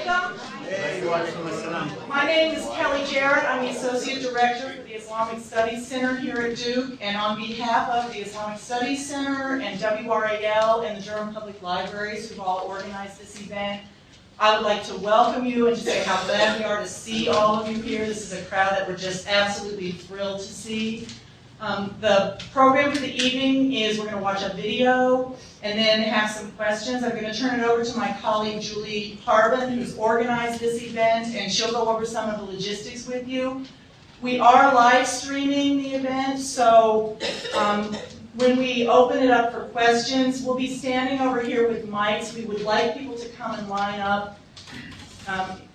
alaikum. My name is Kelly Jarrett. I'm the Associate Director for the Islamic Studies Center here at Duke. And on behalf of the Islamic Studies Center and WRAL and the Durham Public Libraries who've all organized this event, I would like to welcome you and to say how glad we are to see all of you here. This is a crowd that we're just absolutely thrilled to see. The program for the evening is we're going to watch a video and then have some questions. I'm going to turn it over to my colleague Julie Harbin, who's organized this event, and she'll go over some of the logistics with you. We are live streaming the event, so when we open it up for questions, we'll be standing over here with mics. We would like people to come and line up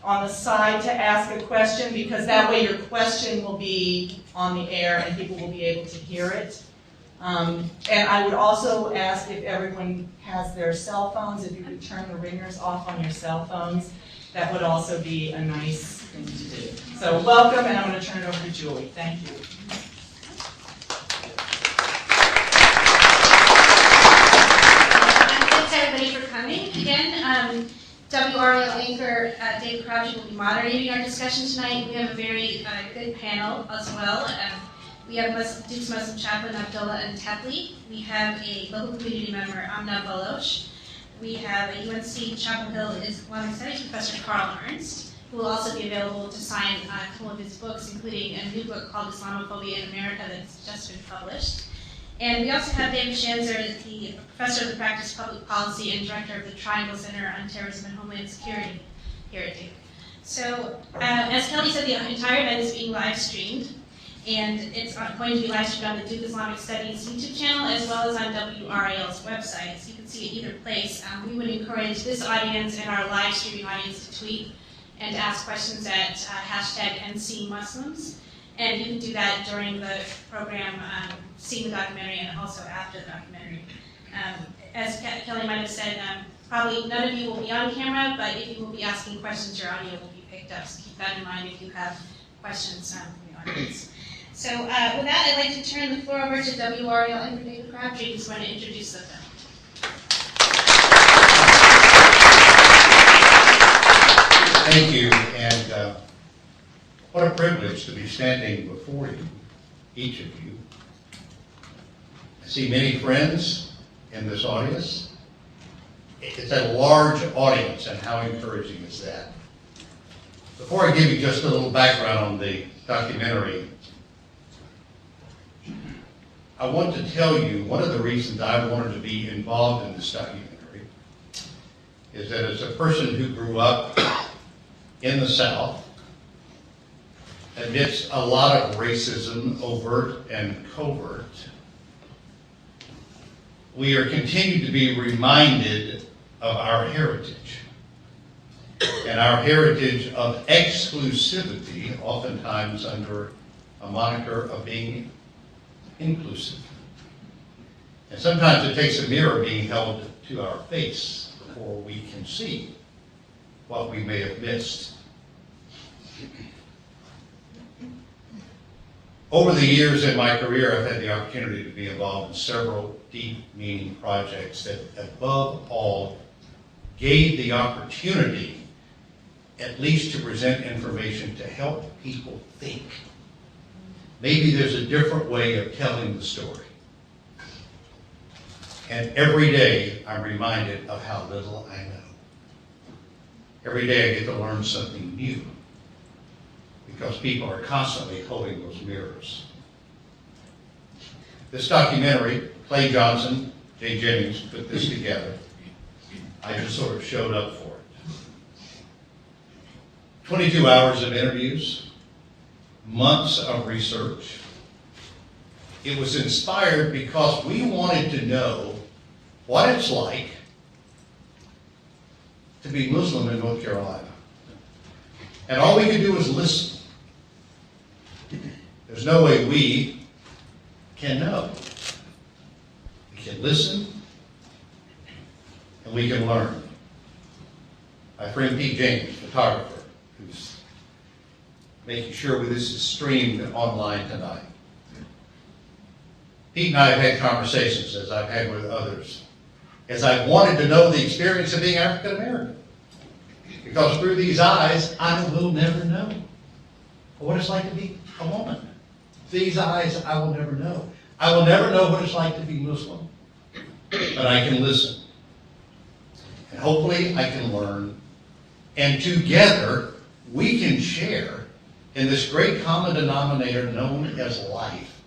on the side to ask a question, because that way your question will be on the air and people will be able to hear it. And I would also ask if everyone has their cell phones, if you could turn the ringers off on your cell phones. That would also be a nice thing to do. So welcome, and I'm going to turn it over to Julie. Thank you. Thanks everybody for coming again. WRAL anchor Dave Crouch will be moderating our discussion tonight. We have a very good panel as well. We have Duke's Muslim chaplain Abdullah Antepli. We have a local community member Amna Baloch. We have a UNC Chapel Hill Islamic Studies professor Carl Ernst, who will also be available to sign a couple of his books, including a new book called Islamophobia in America that's just been published. And we also have David Shanzer, the professor of the practice of public policy and director of the Triangle Center on Terrorism and Homeland Security here at Duke. So, as Kelly said, the entire event is being live streamed, and it's going to be live streamed on the Duke Islamic Studies YouTube channel as well as on WRAL's website. So you can see it either place. We would encourage this audience and our live streaming audience to tweet and ask questions at hashtag NCMuslims. And you can do that during the program, seeing the documentary, and also after the documentary. As Kelly might have said, probably none of you will be on camera, but if you will be asking questions, your audio will be picked up. So keep that in mind if you have questions from the audience. So with that, I'd like to turn the floor over to WRAL and David Crabtree, who's going to introduce the film. Thank you, and what a privilege to be standing before you, each of you. I see many friends in this audience. It's a large audience, and how encouraging is that? Before I give you just a little background on the documentary, I want to tell you one of the reasons I wanted to be involved in this documentary is that as a person who grew up in the South, amidst a lot of racism, overt and covert, we are continued to be reminded of our heritage, and our heritage of exclusivity, oftentimes under a moniker of being inclusive. And sometimes it takes a mirror being held to our face before we can see what we may have missed. Over the years in my career, I've had the opportunity to be involved in several deep meaning projects that, above all, gave the opportunity at least to present information to help people think. Maybe there's a different way of telling the story. And every day I'm reminded of how little I know. Every day I get to learn something new, because people are constantly holding those mirrors. This documentary, Clay Johnson, Jay Jennings put this together. I just sort of showed up for it. 22 hours of interviews, months of research. It was inspired because we wanted to know what it's like to be Muslim in North Carolina. And all we could do was listen. There's no way we can know. We can listen, and we can learn. My friend Pete James, photographer, who's making sure this is streamed online tonight. Pete and I have had conversations, as I've had with others, as I've wanted to know the experience of being African American. Because through these eyes, I will never know what it's like to be a woman. These eyes, I will never know. I will never know what it's like to be Muslim, but I can listen. And hopefully I can learn. And together, we can share in this great common denominator known as life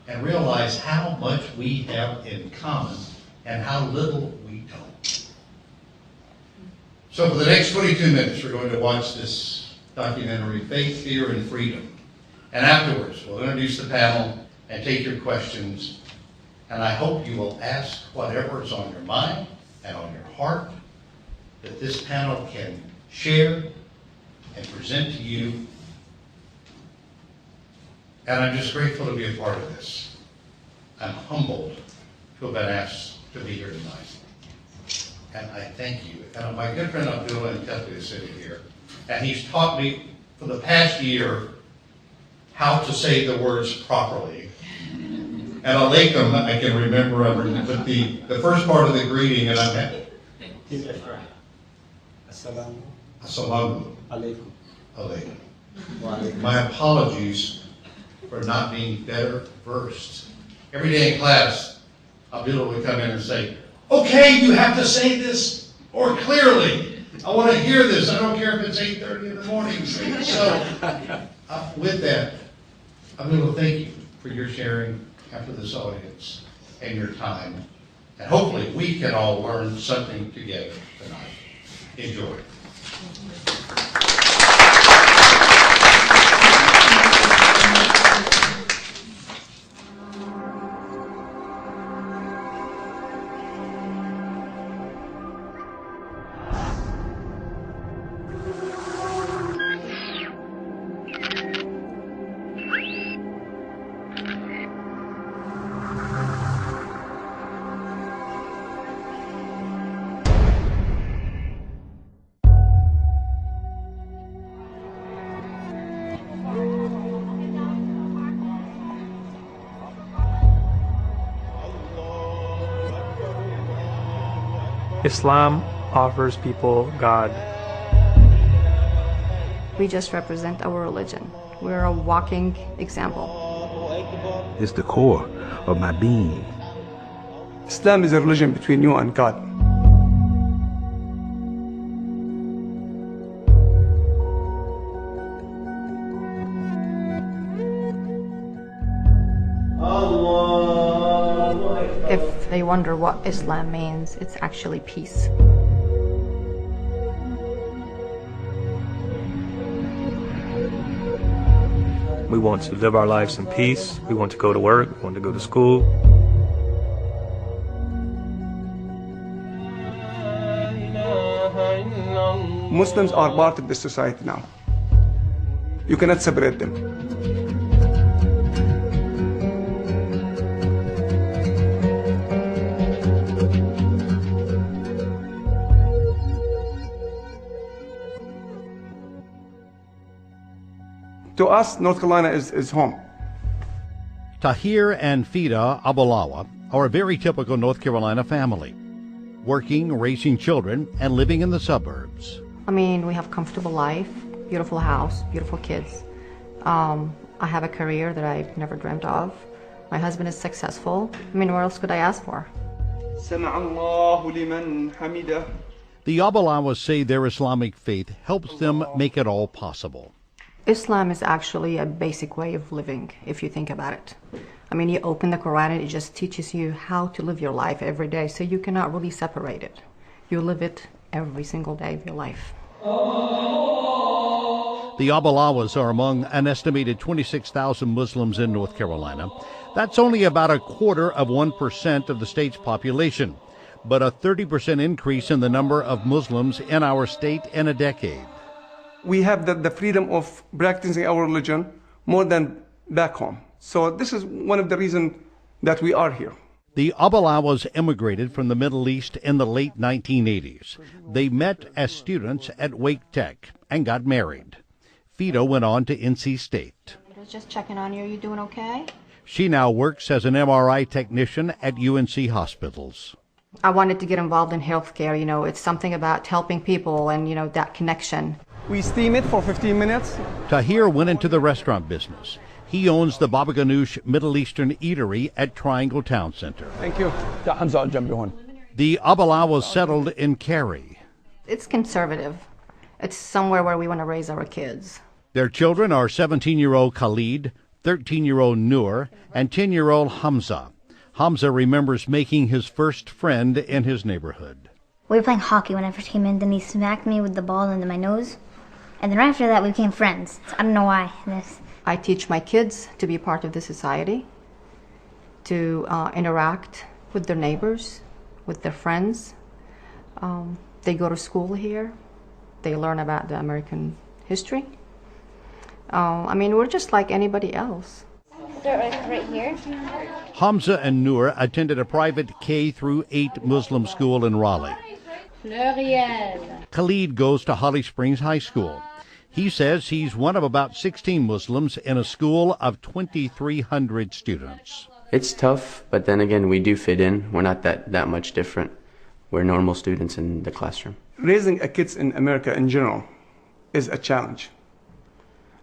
and realize how much we have in common and how little we don't. So for the next 22 minutes, we're going to watch this documentary, Faith, Fear, and Freedom. And afterwards, we'll introduce the panel and take your questions. And I hope you will ask whatever is on your mind and on your heart that this panel can share and present to you. And I'm just grateful to be a part of this. I'm humbled to have been asked to be here tonight. And I thank you. And my good friend Abdullah and Kathy is sitting here. And he's taught me for the past year how to say the words properly. And alaikum, I can remember, but the first part of the greeting, and I'm happy. Assalamu alaikum. My apologies for not being better versed. Every day in class, Abdullah would come in and say, okay, you have to say this or clearly. I want to hear this. I don't care if it's 8:30 in the morning. So with that, Abdullah, thank you for your sharing after this audience and your time. And hopefully we can all learn something together tonight. Enjoy. Islam offers people God. We just represent our religion. We're a walking example. It's the core of my being. Islam is a religion between you and God. If they wonder what Islam means, it's actually peace. We want to live our lives in peace. We want to go to work. We want to go to school. Muslims are part of the society now. You cannot separate them. To us, North Carolina is home. Tahir and Fida Abulawa are a very typical North Carolina family, working, raising children, and living in the suburbs. I mean, we have comfortable life, beautiful house, beautiful kids. I have a career that I've never dreamt of. My husband is successful. I mean, what else could I ask for? The Abulawas say their Islamic faith helps them make it all possible. Islam is actually a basic way of living, if you think about it. I mean, you open the Quran and it just teaches you how to live your life every day, so you cannot really separate it. You live it every single day of your life. The Abulawas are among an estimated 26,000 Muslims in North Carolina. That's only about 0.25% of the state's population, but a 30% increase in the number of Muslims in our state in a decade. We have the freedom of practicing our religion more than back home. So this is one of the reasons that we are here. The Abulawas immigrated from the Middle East in the late 1980s. They met as students at Wake Tech and got married. Fido went on to NC State. Just checking on you. Are you doing okay? She now works as an MRI technician at UNC hospitals. I wanted to get involved in healthcare. It's something about helping people and, that connection. We steam it for 15 minutes. Tahir went into the restaurant business. He owns the Baba Ganoush Middle Eastern Eatery at Triangle Town Center. Thank you. The Abalawas settled in Cary. It's conservative. It's somewhere where we want to raise our kids. Their children are 17-year-old Khalid, 13-year-old Noor, and 10-year-old Hamza. Hamza remembers making his first friend in his neighborhood. We were playing hockey when I first came in, then he smacked me with the ball into my nose. And then right after that, we became friends. I don't know why. I teach my kids to be part of the society, to interact with their neighbors, with their friends. They go to school here. They learn about the American history. We're just like anybody else. Start right here. Hamza and Noor attended a private K-8 Muslim school in Raleigh. Khalid goes to Holly Springs High School. He says he's one of about 16 Muslims in a school of 2,300 students. It's tough, but then again, we do fit in. We're not that much different. We're normal students in the classroom. Raising a kid in America in general is a challenge.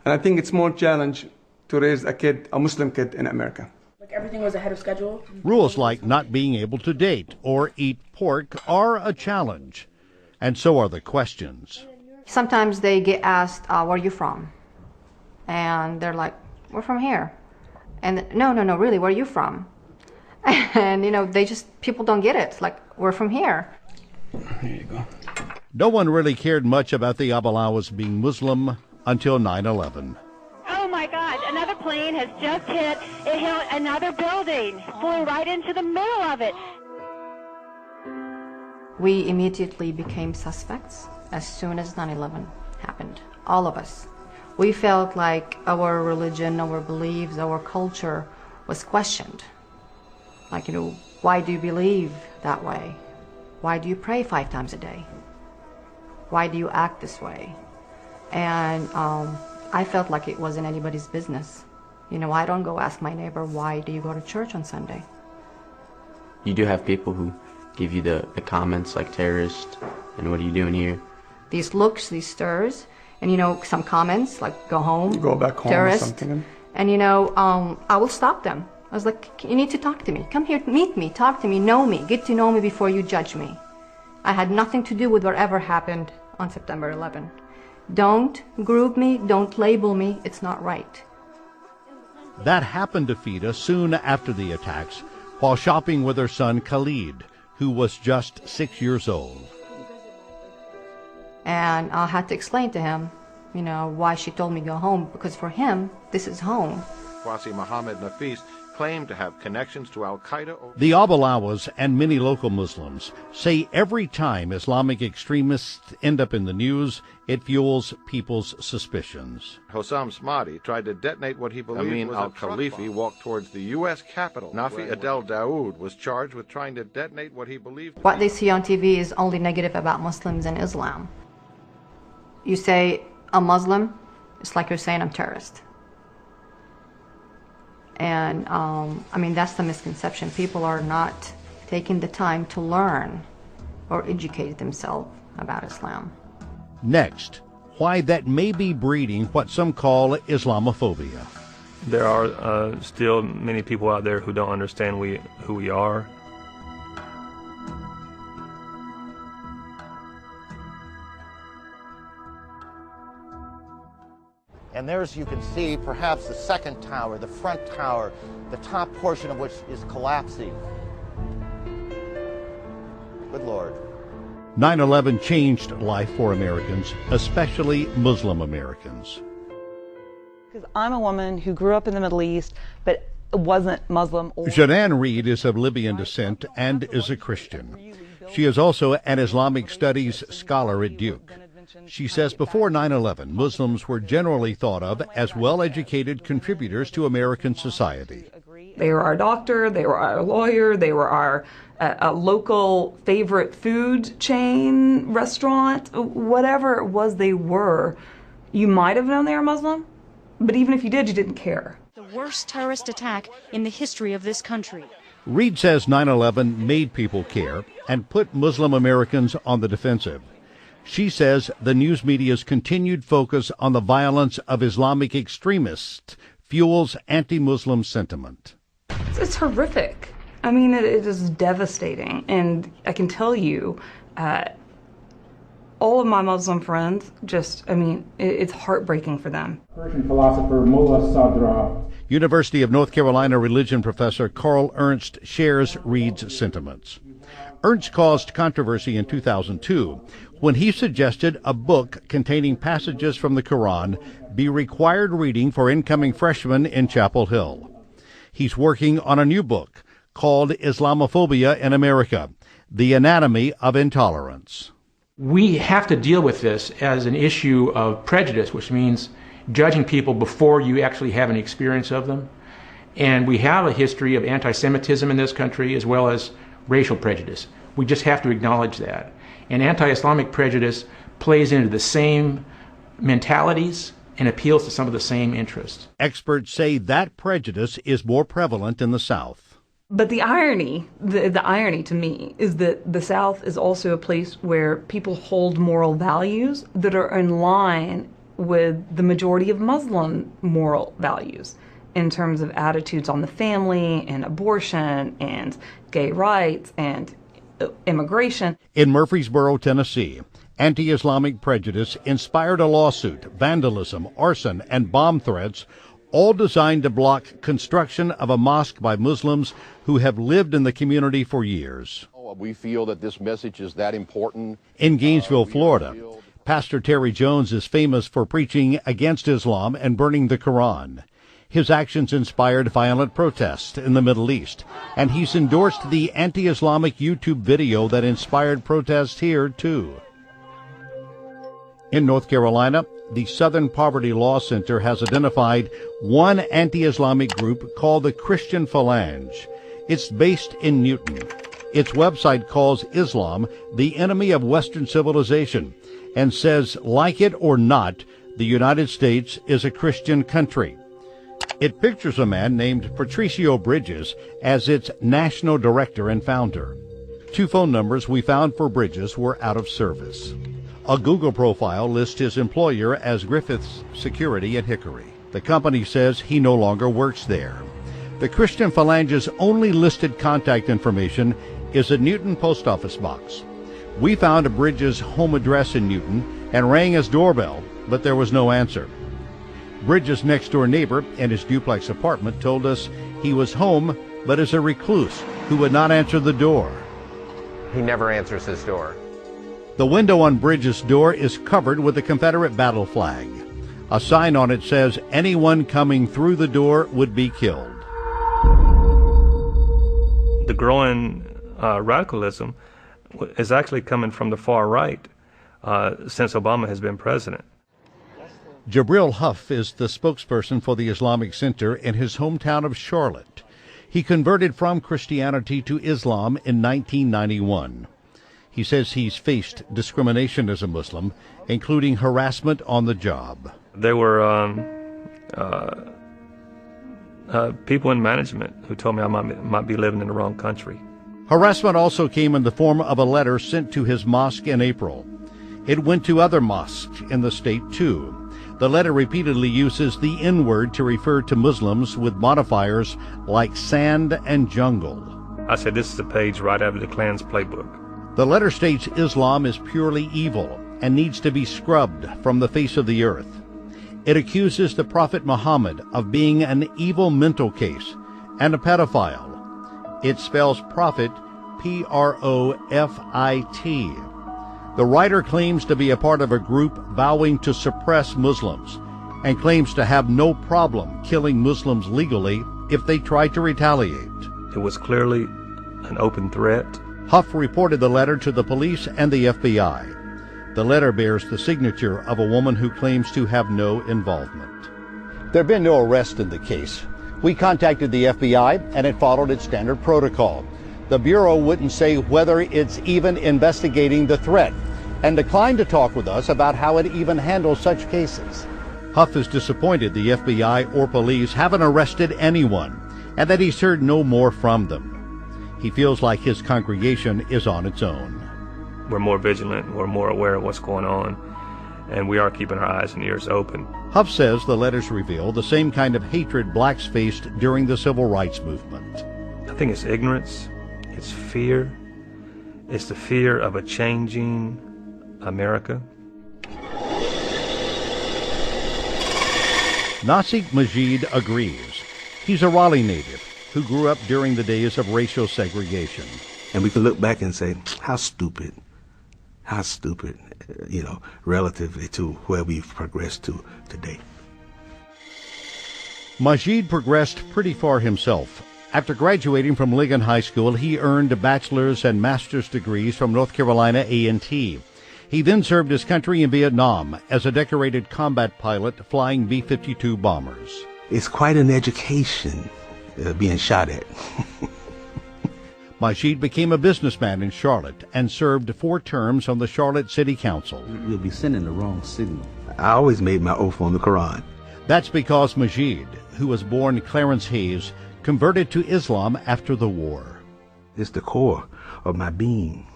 And I think it's more challenge to raise a Muslim kid in America. Like everything was ahead of schedule. Rules like not being able to date or eat pork are a challenge, and so are the questions. Sometimes they get asked, where are you from? And they're like, we're from here. And no, really, where are you from? And, people don't get it. Like, we're from here. Here you go. No one really cared much about the Abalawas being Muslim until 9/11. Oh my God, another plane has just hit. It hit another building, flew right into the middle of it. We immediately became suspects as soon as 9/11 happened. All of us. We felt like our religion, our beliefs, our culture was questioned. Like, why do you believe that way? Why do you pray 5 times a day? Why do you act this way? And I felt like it wasn't anybody's business. I don't go ask my neighbor, why do you go to church on Sunday? You do have people who give you the comments like terrorist and what are you doing here? These looks, these stirs, and some comments like go home, go back home, terrorist, or something. And I will stop them. I was like, you need to talk to me. Come here, meet me, talk to me, know me, get to know me before you judge me. I had nothing to do with whatever happened on September 11. Don't group me, don't label me, it's not right. That happened to Fida soon after the attacks while shopping with her son Khalid, who was just 6 years old. And I had to explain to him, why she told me go home, because for him, this is home. Kwasi Mohammed Nafis claimed to have connections to Al-Qaeda. The Abalawas and many local Muslims say every time Islamic extremists end up in the news, it fuels people's suspicions. Hossam Smadi tried to detonate what he believed Amin was al-Khalifi walked towards the U.S. Capitol. Nafi Adel Daoud was charged with trying to detonate what he believed. What they see on TV is only negative about Muslims and Islam. You say a Muslim, it's like you're saying I'm terrorist. And that's the misconception. People are not taking the time to learn or educate themselves about Islam. Next, why that may be breeding what some call Islamophobia. There are still many people out there who don't understand who we are. And there's, you can see, perhaps the second tower, the front tower, the top portion of which is collapsing. Good Lord. 9/11 changed life for Americans, especially Muslim Americans. Because I'm a woman who grew up in the Middle East, but wasn't Muslim. Janan Reed is of Libyan descent and is a Christian. She is also an Islamic studies scholar at Duke. She says before 9/11, Muslims were generally thought of as well-educated contributors to American society. They were our doctor, they were our lawyer, they were our local favorite food chain, restaurant, whatever it was they were. You might have known they were Muslim, but even if you did, you didn't care. The worst terrorist attack in the history of this country. Reed says 9/11 made people care and put Muslim Americans on the defensive. She says the news media's continued focus on the violence of Islamic extremists fuels anti-Muslim sentiment. It's horrific. I mean, it is devastating. And I can tell you, all of my Muslim friends it's heartbreaking for them. Persian philosopher Mullah Sadra. University of North Carolina religion professor Carl Ernst shares Reed's sentiments. Ernst caused controversy in 2002 when he suggested a book containing passages from the Quran be required reading for incoming freshmen in Chapel Hill. He's working on a new book called Islamophobia in America, The Anatomy of Intolerance. We have to deal with this as an issue of prejudice, which means judging people before you actually have any experience of them. And we have a history of anti-Semitism in this country as well as racial prejudice. We just have to acknowledge that. And anti-Islamic prejudice plays into the same mentalities and appeals to some of the same interests. Experts say that prejudice is more prevalent in the South. But the irony to me is that the South is also a place where people hold moral values that are in line with the majority of Muslim moral values in terms of attitudes on the family and abortion and gay rights and immigration. In Murfreesboro, Tennessee, anti-Islamic prejudice inspired a lawsuit, vandalism, arson, and bomb threats, all designed to block construction of a mosque by Muslims who have lived in the community for years. We feel that this message is that important. In Gainesville, Florida, Pastor Terry Jones is famous for preaching against Islam and burning the Quran. His actions inspired violent protests in the Middle East, and he's endorsed the anti-Islamic YouTube video that inspired protests here, too. In North Carolina, the Southern Poverty Law Center has identified one anti-Islamic group called the Christian Phalange. It's based in Newton. Its website calls Islam the enemy of Western civilization and says, like it or not, the United States is a Christian country. It pictures a man named Patricio Bridges as its national director and founder. 2 phone numbers we found for Bridges were out of service. A Google profile lists his employer as Griffiths Security at Hickory. The company says he no longer works there. The Christian Phalange's only listed contact information is a Newton post office box. We found Bridges' home address in Newton and rang his doorbell, but there was no answer. Bridges' next-door neighbor in his duplex apartment told us he was home, but is a recluse who would not answer the door. He never answers his door. The window on Bridges' door is covered with a Confederate battle flag. A sign on it says anyone coming through the door would be killed. The growing radicalism is actually coming from the far right since Obama has been president. Jabril Huff is the spokesperson for the Islamic Center in his hometown of Charlotte. He converted from Christianity to Islam in 1991. He says he's faced discrimination as a Muslim, including harassment on the job. There were people in management who told me I might be living in the wrong country. Harassment also came in the form of a letter sent to his mosque in April. It went to other mosques in the state, too. The letter repeatedly uses the N-word to refer to Muslims with modifiers like sand and jungle. I said this is a page right out of the Klan's playbook. The letter states Islam is purely evil and needs to be scrubbed from the face of the earth. It accuses the Prophet Muhammad of being an evil mental case and a pedophile. It spells prophet P-R-O-F-I-T. The writer claims to be a part of a group vowing to suppress Muslims and claims to have no problem killing Muslims legally if they try to retaliate. It was clearly an open threat. Huff reported the letter to the police and the FBI. The letter bears the signature of a woman who claims to have no involvement. There have been no arrests in the case. We contacted the FBI and it followed its standard protocol. The Bureau wouldn't say whether it's even investigating the threat and declined to talk with us about how it even handles such cases. Huff is disappointed the FBI or police haven't arrested anyone and that he's heard no more from them. He feels like his congregation is on its own. We're more vigilant, we're more aware of what's going on, and we are keeping our eyes and ears open. Huff says the letters reveal the same kind of hatred blacks faced during the civil rights movement. I think it's ignorance, it's fear, it's the fear of a changing America. Nasik Majid agrees. He's a Raleigh native who grew up during the days of racial segregation. And we can look back and say, how stupid, relatively to where we've progressed to today. Majid progressed pretty far himself. After graduating from Lincoln High School, he earned a bachelor's and master's degrees from North Carolina A&T. He then served his country in Vietnam as a decorated combat pilot flying B-52 bombers. It's quite an education being shot at. Majid became a businessman in Charlotte and served 4 terms on the Charlotte City Council. We'll be sending the wrong signal. I always made my oath on the Quran. That's because Majid, who was born Clarence Hayes, converted to Islam after the war. It's the core of my being.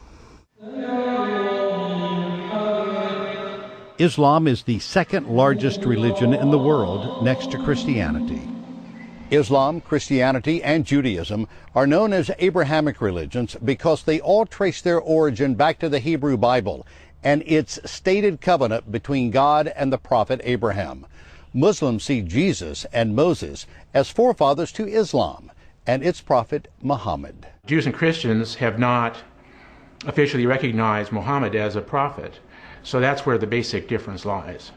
Islam is the second largest religion in the world next to Christianity. Islam, Christianity, and Judaism are known as Abrahamic religions because they all trace their origin back to the Hebrew Bible and its stated covenant between God and the prophet Abraham. Muslims see Jesus and Moses as forefathers to Islam and its prophet Muhammad. Jews and Christians have not officially recognized Muhammad as a prophet, so that's where the basic difference lies.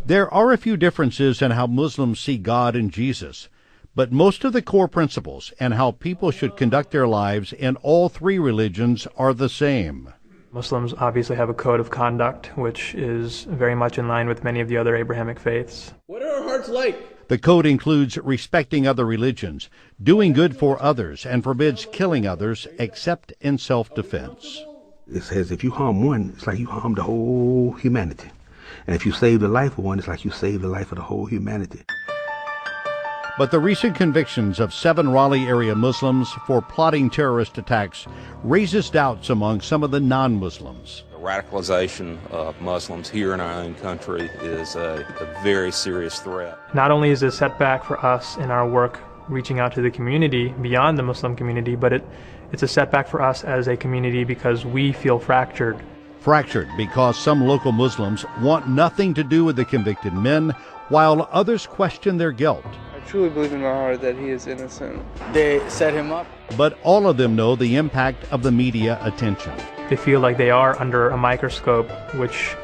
There are a few differences in how Muslims see God and Jesus, but most of the core principles and how people should conduct their lives in all 3 religions are the same. Muslims obviously have a code of conduct which is very much in line with many of the other Abrahamic faiths. What are our hearts like? The code includes respecting other religions, doing good for others, and forbids killing others except in self-defense. It says if you harm one, it's like you harm the whole humanity. And if you save the life of one, it's like you save the life of the whole humanity. But the recent convictions of 7 Raleigh area Muslims for plotting terrorist attacks raises doubts among some of the non-Muslims. The radicalization of Muslims here in our own country is a very serious threat. Not only is it a setback for us in our work reaching out to the community beyond the Muslim community, but it's a setback for us as a community because we feel fractured. Fractured because some local Muslims want nothing to do with the convicted men, while others question their guilt. I truly believe in my heart that he is innocent. They set him up. But all of them know the impact of the media attention. They feel like they are under a microscope, which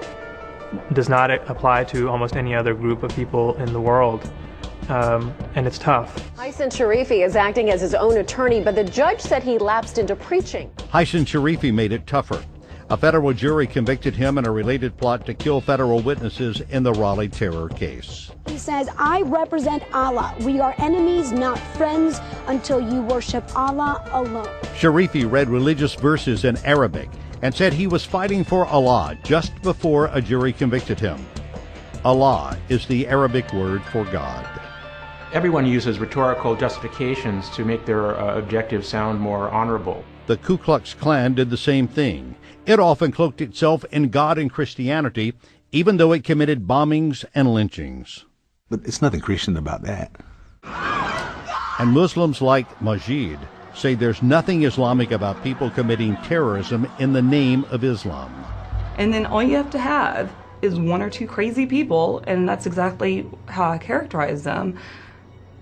does not apply to almost any other group of people in the world. And it's tough. Haisin Sharifi is acting as his own attorney, but the judge said he lapsed into preaching. Haisin Sharifi made it tougher. A federal jury convicted him in a related plot to kill federal witnesses in the Raleigh terror case. He says, I represent Allah. We are enemies, not friends, until you worship Allah alone. Sharifi read religious verses in Arabic and said he was fighting for Allah just before a jury convicted him. Allah is the Arabic word for God. Everyone uses rhetorical justifications to make their objectives sound more honorable. The Ku Klux Klan did the same thing. It often cloaked itself in God and Christianity, even though it committed bombings and lynchings. But it's nothing Christian about that. And Muslims like Majid say there's nothing Islamic about people committing terrorism in the name of Islam. And then all you have to have is 1 or 2 crazy people, and that's exactly how I characterize them,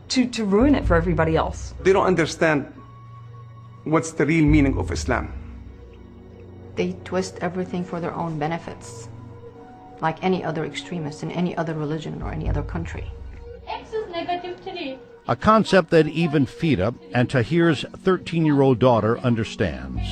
to ruin it for everybody else. They don't understand what's the real meaning of Islam. They twist everything for their own benefits, like any other extremist in any other religion or any other country. X is negative 3. A concept that even Fida and Tahir's 13-year-old daughter understands.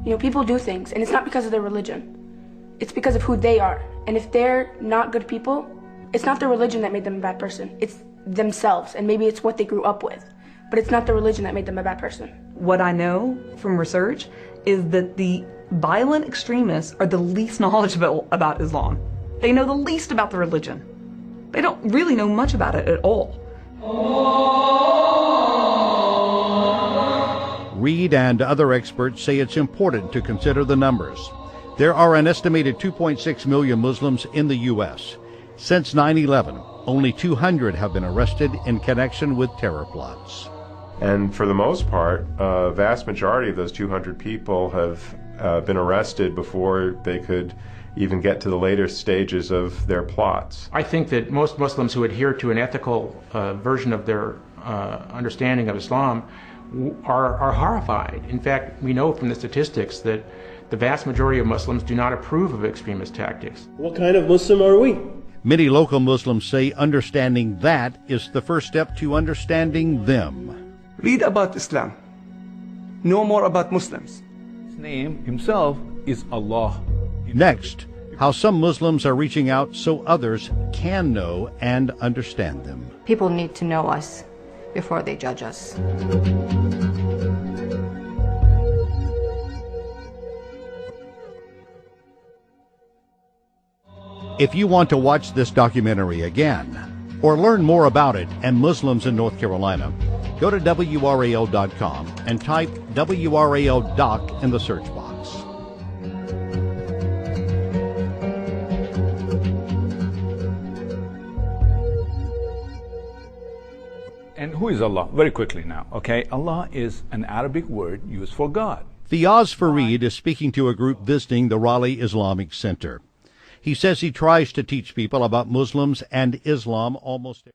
You know, people do things, and it's not because of their religion. It's because of who they are. And if they're not good people, it's not their religion that made them a bad person. It's themselves, and maybe it's what they grew up with. But it's not the religion that made them a bad person. What I know from research is that the violent extremists are the least knowledgeable about Islam. They know the least about the religion. They don't really know much about it at all. Reed and other experts say it's important to consider the numbers. There are an estimated 2.6 million Muslims in the U.S. Since 9/11, only 200 have been arrested in connection with terror plots. And for the most part, a vast majority of those 200 people have been arrested before they could even get to the later stages of their plots. I think that most Muslims who adhere to an ethical version of their understanding of Islam are horrified. In fact, we know from the statistics that the vast majority of Muslims do not approve of extremist tactics. What kind of Muslim are we? Many local Muslims say understanding that is the first step to understanding them. Read about Islam. Know more about Muslims. His name himself is Allah. Next, how some Muslims are reaching out so others can know and understand them. People need to know us before they judge us. If you want to watch this documentary again, or learn more about it and Muslims in North Carolina, go to WRAL.com and type WRAL Doc in the search box. And who is Allah? Very quickly now, okay? Allah is an Arabic word used for God. Fiaz Fareed is speaking to a group visiting the Raleigh Islamic Center. He says he tries to teach people about Muslims and Islam almost.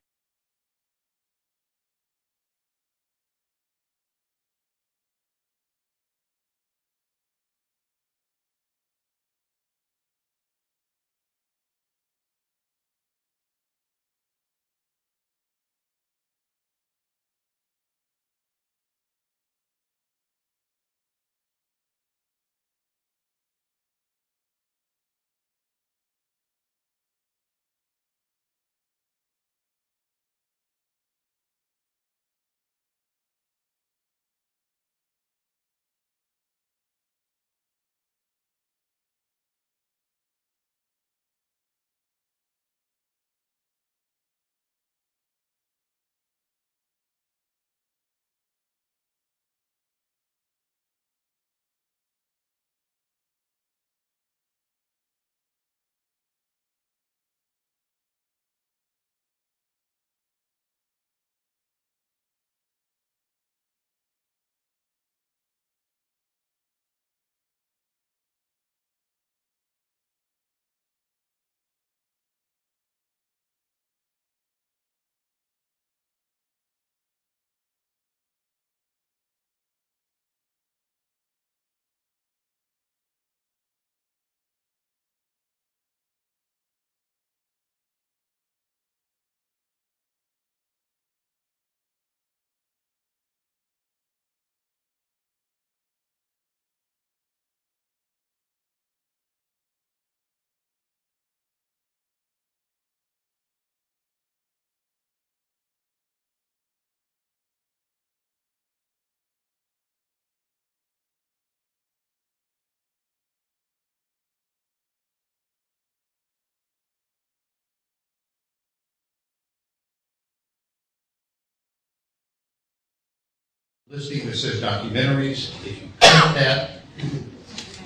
Listing that says documentaries. If you click that,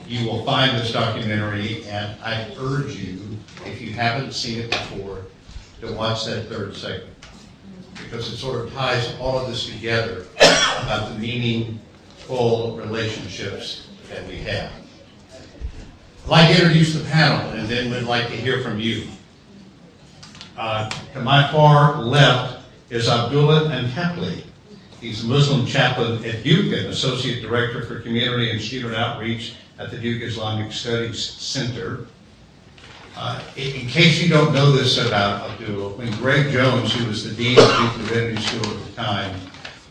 you will find this documentary, and I urge you, if you haven't seen it before, to watch that third segment, because it sort of ties all of this together about the meaningful relationships that we have. I'd like to introduce the panel, and then we'd like to hear from you. To my far left is Abdullah Anhepli. He's a Muslim chaplain at Duke and Associate Director for Community and Student Outreach at the Duke Islamic Studies Center. In case you don't know this about Abdullah, when Greg Jones, who was the Dean of Duke Divinity School at the time,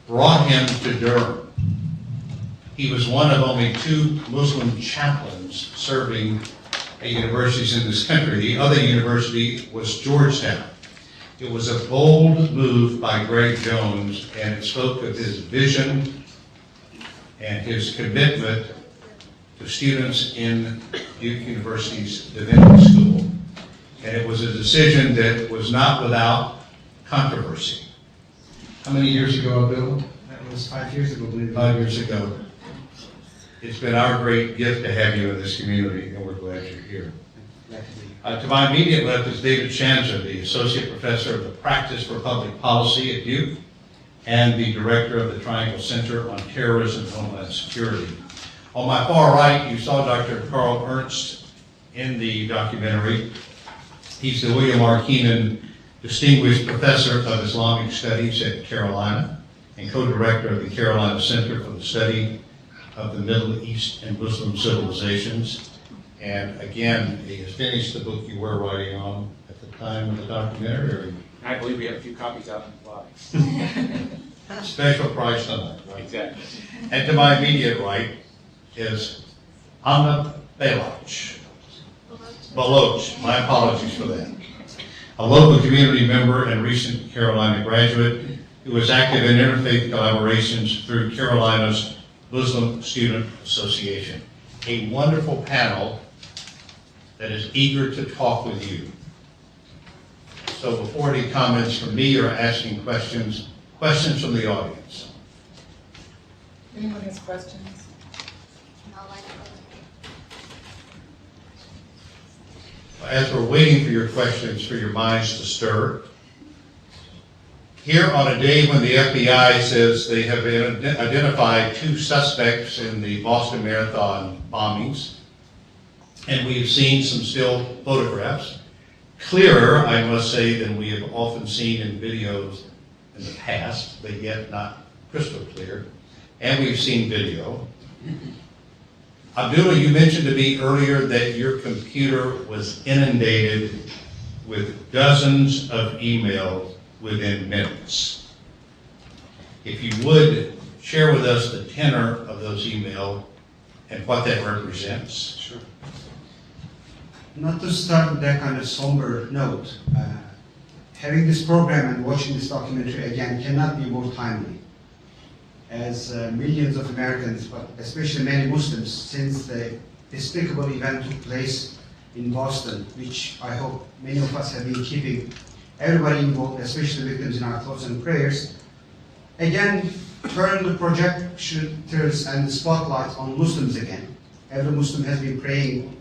brought him to Durham, he was one of only 2 Muslim chaplains serving at universities in this country. The other university was Georgetown. It was a bold move by Greg Jones, and it spoke of his vision and his commitment to students in Duke University's Divinity School. And it was a decision that was not without controversy. How many years ago, Bill? That was 5 years ago. 5 years ago. It's been our great gift to have you in this community, and we're glad you're here. To my immediate left is David Shanza, the Associate Professor of the Practice for Public Policy at Duke and the Director of the Triangle Center on Terrorism and Homeland Security. On my far right, you saw Dr. Carl Ernst in the documentary. He's the William R. Keenan Distinguished Professor of Islamic Studies at Carolina and co-director of the Carolina Center for the Study of the Middle East and Muslim Civilizations. And again, he has finished the book you were writing on at the time of the documentary. I believe we have a few copies out in the lobby. Special price on that. Right? Exactly. And to my immediate right is Anna Baloch. Baloch, my apologies for that. A local community member and recent Carolina graduate who was active in interfaith collaborations through Carolina's Muslim Student Association. A wonderful panel that is eager to talk with you. So before any comments from me or asking questions from the audience. Anyone has questions? As we're waiting for your questions, for your minds to stir, here on a day when the FBI says they have identified 2 suspects in the Boston Marathon bombings, and we've seen some still photographs, clearer, I must say, than we have often seen in videos in the past, but yet not crystal clear, and we've seen video. Abdullah, you mentioned to me earlier that your computer was inundated with dozens of emails within minutes. If you would share with us the tenor of those emails and what that represents. Sure. Not to start with that kind of somber note, having this program and watching this documentary again cannot be more timely. As millions of Americans, but especially many Muslims, since the despicable event took place in Boston, which I hope many of us have been keeping everybody involved, especially victims, in our thoughts and prayers, again turn the projectors and the spotlight on Muslims again. Every Muslim has been praying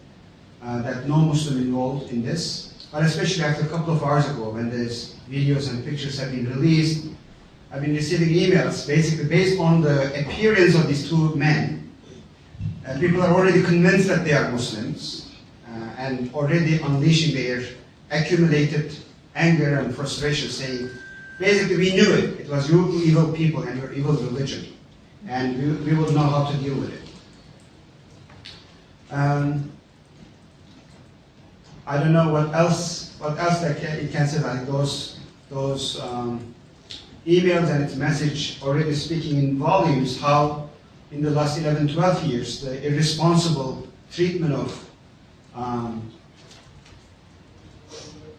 that no Muslim involved in this, but especially after a couple of hours ago when these videos and pictures have been released, I've been receiving emails basically based on the appearance of these 2 men. People are already convinced that they are Muslims and already unleashing their accumulated anger and frustration, saying, basically, we knew it. It was your evil people and your evil religion, and we will know how to deal with it. I don't know what else it can say, like those emails and its message already speaking in volumes how in the last 11, 12 years the irresponsible treatment of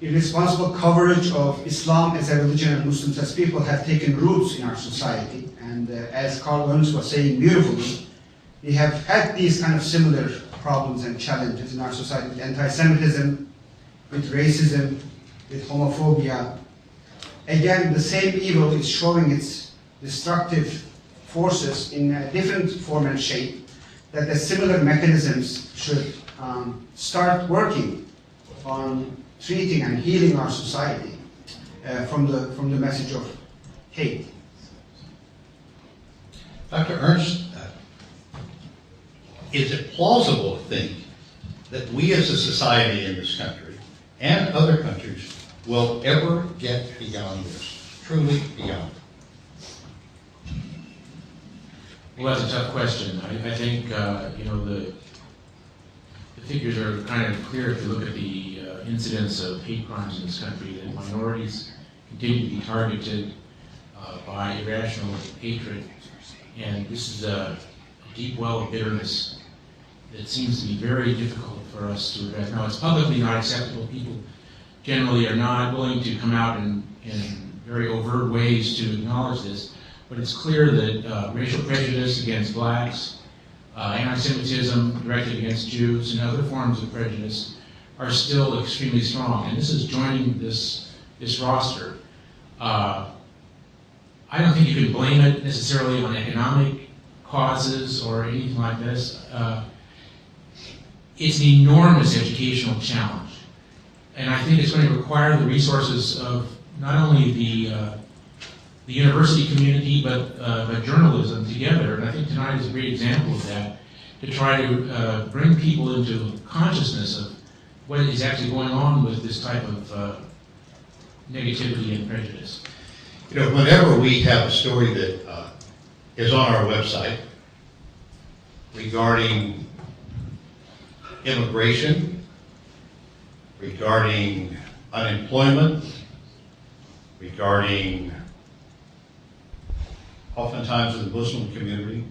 irresponsible coverage of Islam as a religion and Muslims as people have taken roots in our society. And as Carl Ernst was saying beautifully, we have had these kind of similar problems and challenges in our society with anti-Semitism, with racism, with homophobia. Again, the same evil is showing its destructive forces in a different form and shape, that the similar mechanisms should start working on treating and healing our society from the message of hate. Dr. Ernst, is it plausible to think that we as a society in this country and other countries will ever get beyond this, truly beyond? Well, that's a tough question. I think, the figures are kind of clear if you look at the incidence of hate crimes in this country, that minorities continue to be targeted by irrational hatred. And this is a deep well of bitterness that seems to be very difficult for us to address. Now, it's publicly not acceptable. People generally are not willing to come out in very overt ways to acknowledge this, but it's clear that racial prejudice against blacks, anti-Semitism directed against Jews, and other forms of prejudice are still extremely strong. And this is joining this roster. I don't think you can blame it necessarily on economic causes or anything like this. It's an enormous educational challenge. And I think it's going to require the resources of not only the university community, but journalism together. And I think tonight is a great example of that, to try to bring people into consciousness of what is actually going on with this type of negativity and prejudice. You know, whenever we have a story that is on our website regarding immigration, regarding unemployment, regarding oftentimes in the Muslim community,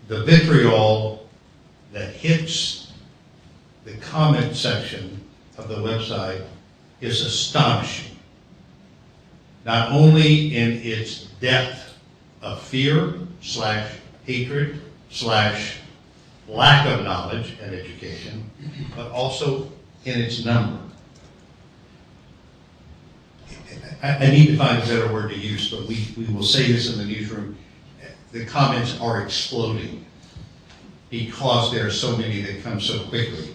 the vitriol that hits the comment section of the website is astonishing. Not only in its depth of fear / hatred / lack of knowledge and education, but also in its number. I need to find a better word to use, but we will say this in the newsroom. The comments are exploding because there are so many that come so quickly.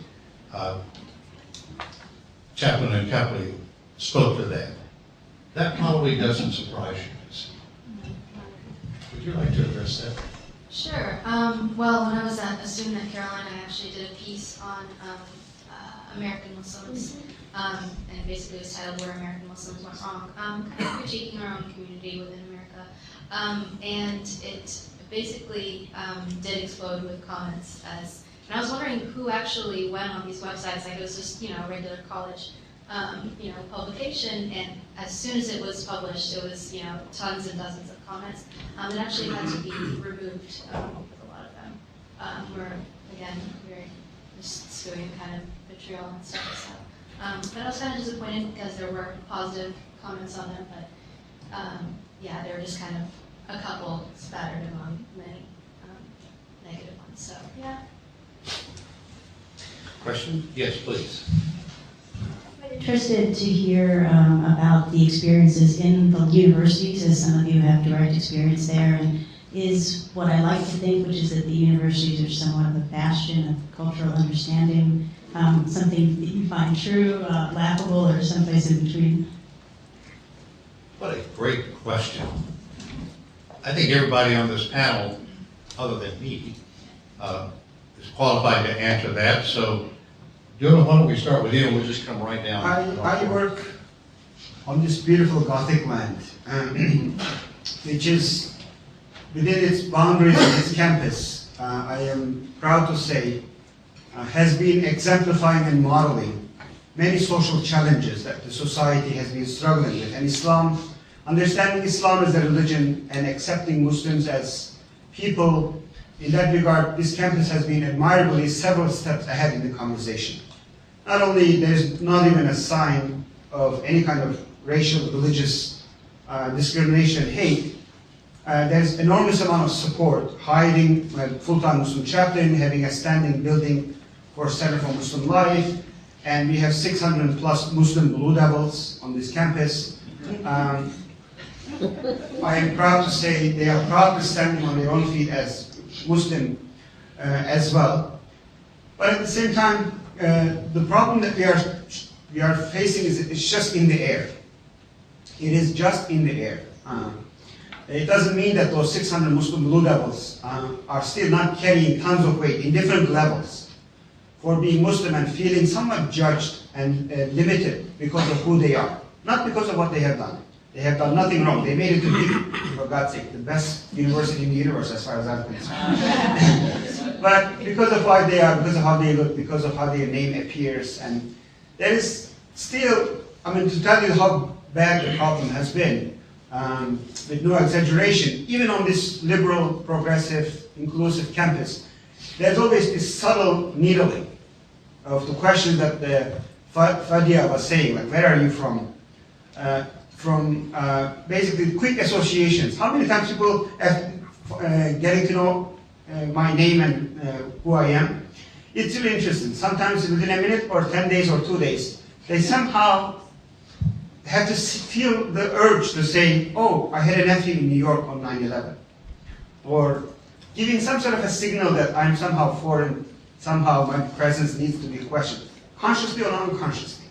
Chaplain and Copley spoke to that. That probably doesn't surprise you, Miss. Would you like to address that? Sure. Well, when I was a student at Carolina, I actually did a piece on American Muslims, and basically it was titled "Where American Muslims Went Wrong," kind of critiquing our own community within America, and it basically did explode with comments. And I was wondering who actually went on these websites. Like, it was just, a regular college, publication, and as soon as it was published, it was, tons and dozens of comments. It actually had to be removed with a lot of them. Where, again, we were just spewing kind of vitriol and stuff. So, but I was kind of disappointed because there were positive comments on them, but yeah, they were just kind of a couple spattered among many negative ones. So, yeah. Question? Yes, please. I'm interested to hear about the experiences in the universities, as some of you have direct experience there, and is what I like to think, which is that the universities are somewhat of a bastion of cultural understanding, something that you find true, laughable, or someplace in between? What a great question. I think everybody on this panel, other than me, is qualified to answer that. So, Jonah, why don't we start with you and we'll just come right down. I work on this beautiful Gothic land, which is within its boundaries of its campus. I am proud to say has been exemplifying and modeling many social challenges that the society has been struggling with. And Islam, understanding Islam as a religion and accepting Muslims as people, in that regard, this campus has been admirably several steps ahead in the conversation. Not only there's not even a sign of any kind of racial, religious discrimination, hate, there's enormous amount of support, hiring a full-time Muslim chaplain, having a standing building for Center for Muslim Life, and we have 600 plus Muslim Blue Devils on this campus. I am proud to say they are proudly standing on their own feet as Muslim as well. But at the same time, the problem that we are facing is it's just in the air. It is just in the air. It doesn't mean that those 600 Muslim Blue Devils are still not carrying tons of weight in different levels for being Muslim and feeling somewhat judged and limited because of who they are, not because of what they have done. They have done nothing wrong. They made it to be, for God's sake, the best university in the universe as far as I'm concerned. But because of why they are, because of how they look, because of how their name appears, and there is still, to tell you how bad the problem has been, with no exaggeration, even on this liberal, progressive, inclusive campus, there's always this subtle needling of the questions that the Fadia was saying, like, where are you from? Basically quick associations. How many times people have getting to know my name and who I am? It's really interesting. Sometimes within a minute or 10 days or 2 days, they somehow have to feel the urge to say, oh, I had a nephew in New York on 9/11. Or giving some sort of a signal that I'm somehow foreign, somehow my presence needs to be questioned, consciously or unconsciously.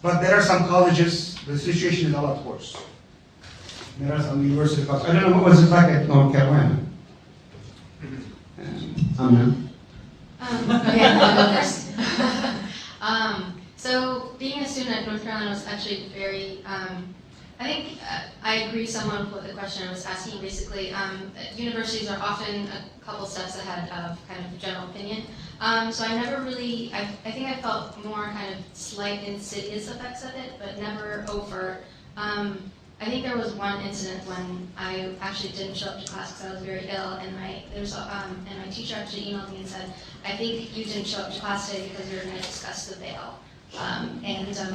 But there are some colleges, the situation is a lot worse. There are some university colleges. I don't know, what was it like at North Carolina? Okay, I'll go first. So being a student at North Carolina was actually very, I think I agree somewhat with what the questioner was asking. Basically, universities are often a couple steps ahead of kind of general opinion. So I never really, I think I felt more kind of slight insidious effects of it, but never overt. I think there was one incident when I actually didn't show up to class because I was very ill, and my teacher actually emailed me and said, I think you didn't show up to class today because we were going to discuss the veil.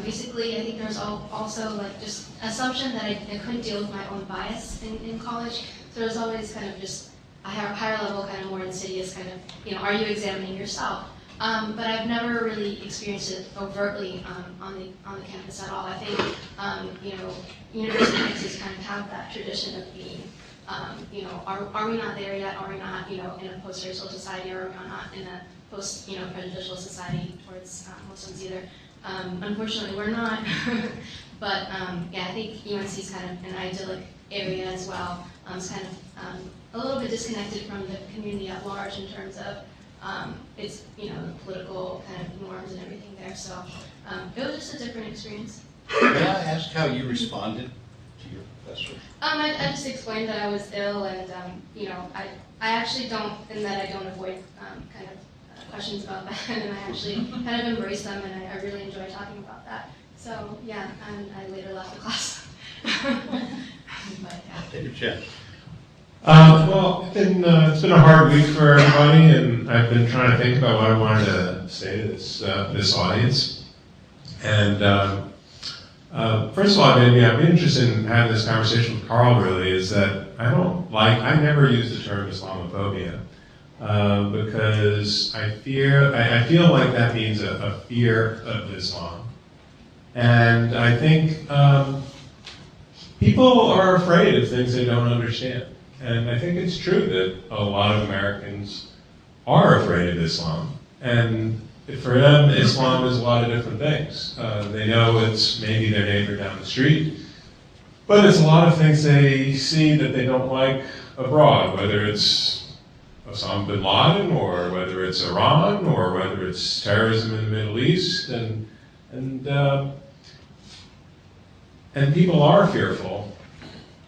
Basically, I think there was also like just assumption that I couldn't deal with my own bias in college. So there was always kind of just a higher level, kind of more insidious kind of, are you examining yourself? But I've never really experienced it overtly on the campus at all. I think, university campuses kind of have that tradition of being, are we not there yet? Are we not, in a post-racial society? Or are we not in a post-prejudicial society towards Muslims either? Unfortunately, we're not. But yeah, I think UNC is kind of an idyllic area as well. It's kind of a little bit disconnected from the community at large in terms of its the political kind of norms and everything there. So it was just a different experience. May I ask how you responded to your professor? I just explained that I was ill, and I actually don't, and that I don't avoid kind of questions about that, and I actually kind of embrace them, and I really enjoy talking about that. So yeah, and I later left the class. But, yeah. David Chen. Well, it's been a hard week for everybody, and I've been trying to think about what I wanted to say to this audience. And first of all, I've been interested in having this conversation with Carl. Really, is that I never use the term Islamophobia because I feel like that means a fear of Islam, and I think people are afraid of things they don't understand. And I think it's true that a lot of Americans are afraid of Islam. And for them, Islam is a lot of different things. They know it's maybe their neighbor down the street, but it's a lot of things they see that they don't like abroad, whether it's Osama bin Laden, or whether it's Iran, or whether it's terrorism in the Middle East. And people are fearful.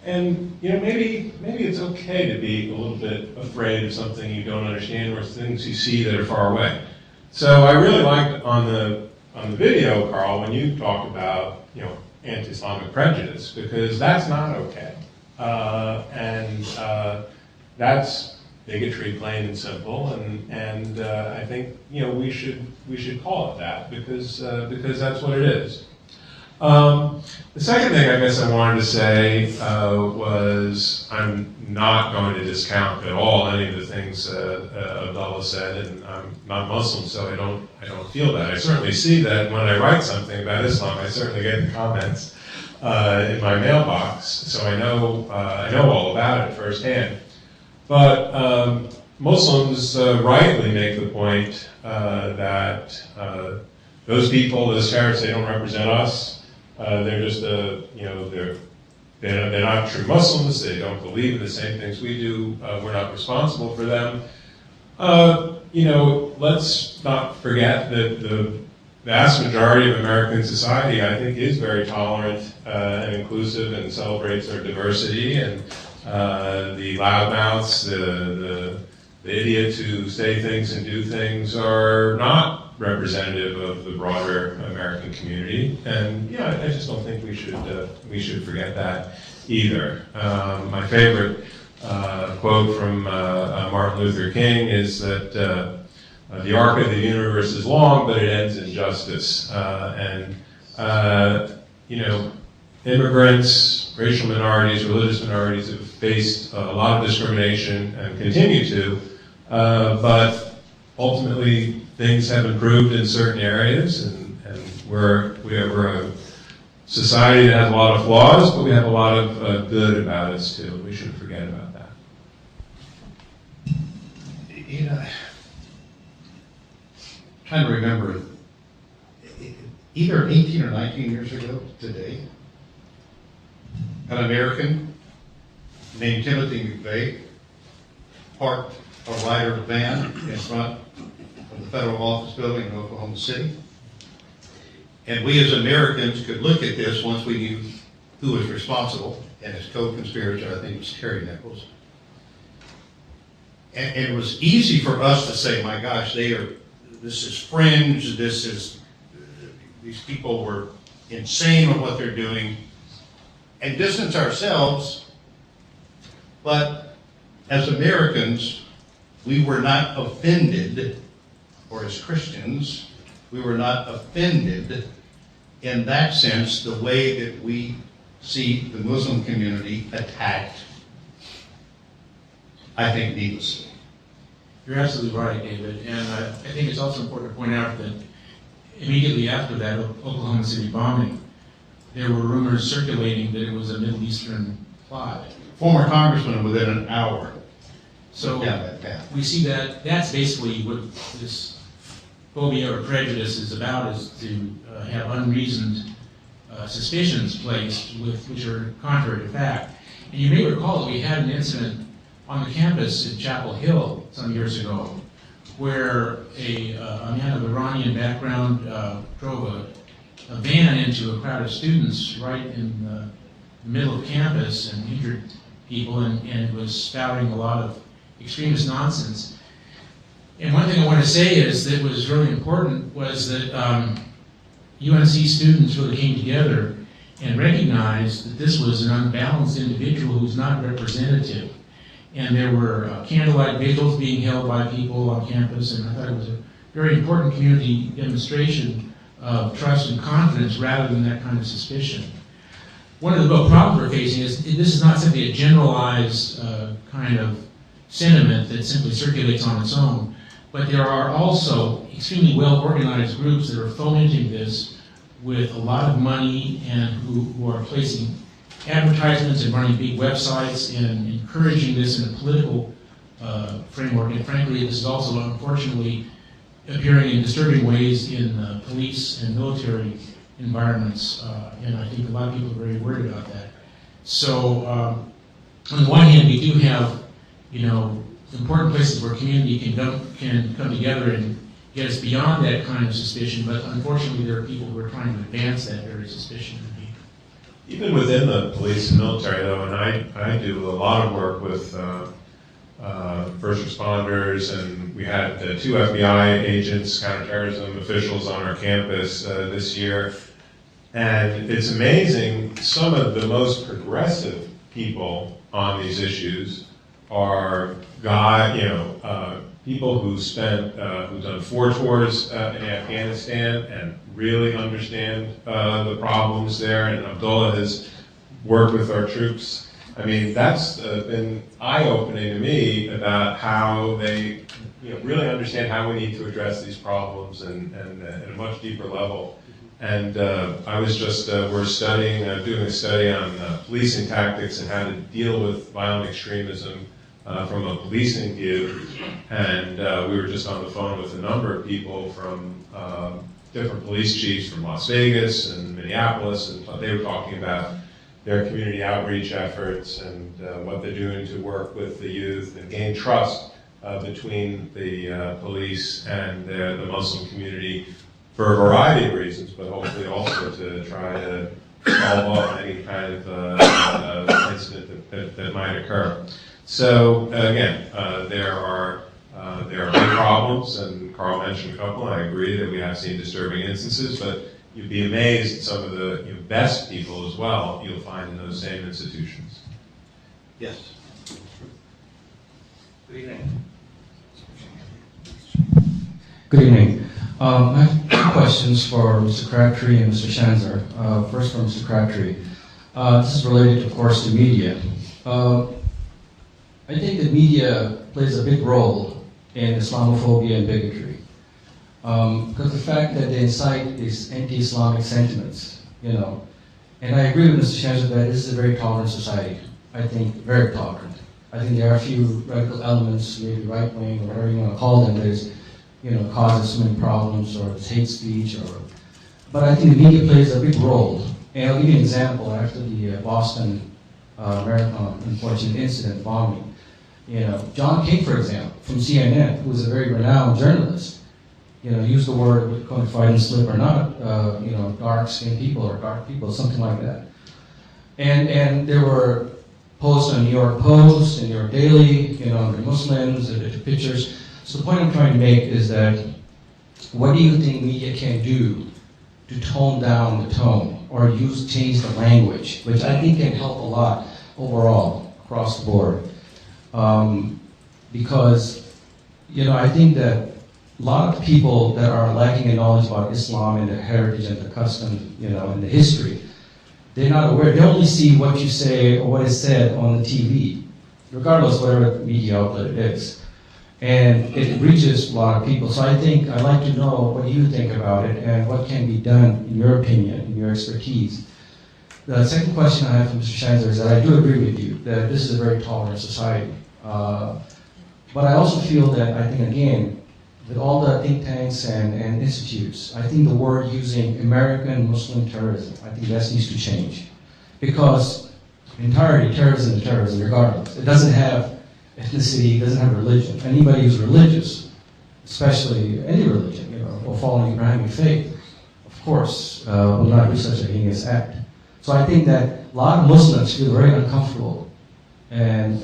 And maybe it's okay to be a little bit afraid of something you don't understand or things you see that are far away. So I really liked on the video, Carl, when you talked about anti-Islamic prejudice, because that's not okay, and that's bigotry, plain and simple. And I think we should call it that because that's what it is. The second thing I guess I wanted to say was I'm not going to discount at all any of the things Abdullah said, and I'm not Muslim, so I don't feel that. I certainly see that when I write something about Islam, I certainly get the comments in my mailbox, so I know all about it firsthand. But Muslims rightly make the point that those people, those terrorists, they don't represent us. They're just they're not true Muslims. They don't believe in the same things we do. We're not responsible for them. Let's not forget that the vast majority of American society, I think, is very tolerant and inclusive and celebrates our diversity. And the loudmouths, the idiots who say things and do things are not representative of the broader American community, and I just don't think we should forget that either. My favorite quote from Martin Luther King is that the arc of the universe is long, but it ends in justice. Immigrants, racial minorities, religious minorities have faced a lot of discrimination and continue to, but ultimately things have improved in certain areas, and We're a society that has a lot of flaws, but we have a lot of good about us too. We shouldn't forget about that. You know, trying to remember, either 18 or 19 years ago today, an American named Timothy McVeigh parked a Ryder van in front of the federal office building in Oklahoma City. And we as Americans could look at this once we knew who was responsible, and his co-conspirator, I think, was Terry Nichols. And it was easy for us to say, my gosh, this is fringe, these people were insane on what they're doing, and distance ourselves. But as Americans, we were not offended, or as Christians, we were not offended in that sense, the way that we see the Muslim community attacked, I think, needlessly. You're absolutely right, David. And I think it's also important to point out that immediately after that Oklahoma City bombing, there were rumors circulating that it was a Middle Eastern plot. Former congressman within an hour. So down that path. We see that that's basically what this phobia or prejudice is about, is to have unreasoned suspicions placed which are contrary to fact. And you may recall that we had an incident on the campus at Chapel Hill some years ago where a man of Iranian background drove a van into a crowd of students right in the middle of campus and injured people and was spouting a lot of extremist nonsense. And one thing I want to say is that was really important was that UNC students really came together and recognized that this was an unbalanced individual who's not representative. And there were candlelight vigils being held by people on campus, and I thought it was a very important community demonstration of trust and confidence rather than that kind of suspicion. One of the real problems we're facing is this is not simply a generalized kind of sentiment that simply circulates on its own, but there are also extremely well-organized groups that are fomenting this with a lot of money and who are placing advertisements and running big websites and encouraging this in a political framework. And frankly, this is also unfortunately appearing in disturbing ways in police and military environments. And I think a lot of people are very worried about that. So on the one hand, we do have, important places where community can come together and get us beyond that kind of suspicion, but unfortunately there are people who are trying to advance that very suspicion. Even within the police and military, though, and I do a lot of work with first responders, and we had 2 FBI agents, counterterrorism officials on our campus this year, and it's amazing, some of the most progressive people on these issues are people who've done 4 tours in Afghanistan and really understand the problems there, and Abdullah has worked with our troops. I mean, that's been eye-opening to me about how they really understand how we need to address these problems and at a much deeper level. And I was just, we're studying, doing a study on policing tactics and how to deal with violent extremism from a policing view, and we were just on the phone with a number of people from different police chiefs from Las Vegas and Minneapolis, and they were talking about their community outreach efforts and what they're doing to work with the youth and gain trust between the police and the Muslim community for a variety of reasons, but hopefully also to try to solve off any kind of incident that might occur. So again, there are big problems, and Carl mentioned a couple, and I agree that we have seen disturbing instances, but you'd be amazed at some of the best people as well you'll find in those same institutions. Yes. Good evening. Good evening. I have 2 questions for Mr. Crabtree and Mr. Shanzer. First from Mr. Crabtree. This is related, of course, to media. I think that media plays a big role in Islamophobia and bigotry. Because the fact that they incite these anti-Islamic sentiments, you know, and I agree with Mr. Shanzer that this is a very tolerant society. I think very tolerant. I think there are a few radical elements, maybe right-wing or whatever you want to call them, that causes so many problems, or it's hate speech, but I think the media plays a big role. And I'll give you an example. After the Boston Marathon unfortunate incident bombing, John King, for example, from CNN, who is a very renowned journalist, used the word, going to fight and slip or not, dark-skinned people or dark people, something like that. And there were posts on New York Post and New York Daily, the Muslims, the pictures. So the point I'm trying to make is that, what do you think media can do to tone down the tone or change the language, which I think can help a lot overall across the board? Because, I think that a lot of people that are lacking in knowledge about Islam and the heritage and the custom, and the history, they're not aware. They only see what you say or what is said on the TV, regardless of whatever media outlet it is. And it reaches a lot of people. So I think I'd like to know what you think about it and what can be done, in your opinion, in your expertise. The second question I have for Mr. Shanzer is that I do agree with you that this is a very tolerant society. But I also feel that, I think, again, with all the think tanks and institutes, I think the word using American Muslim terrorism, I think that needs to change. Because entirety, terrorism is terrorism regardless. It doesn't have ethnicity, it doesn't have religion. Anybody who's religious, especially any religion, or following Abrahamic faith, of course, will not do such a heinous act. So I think that a lot of Muslims feel very uncomfortable and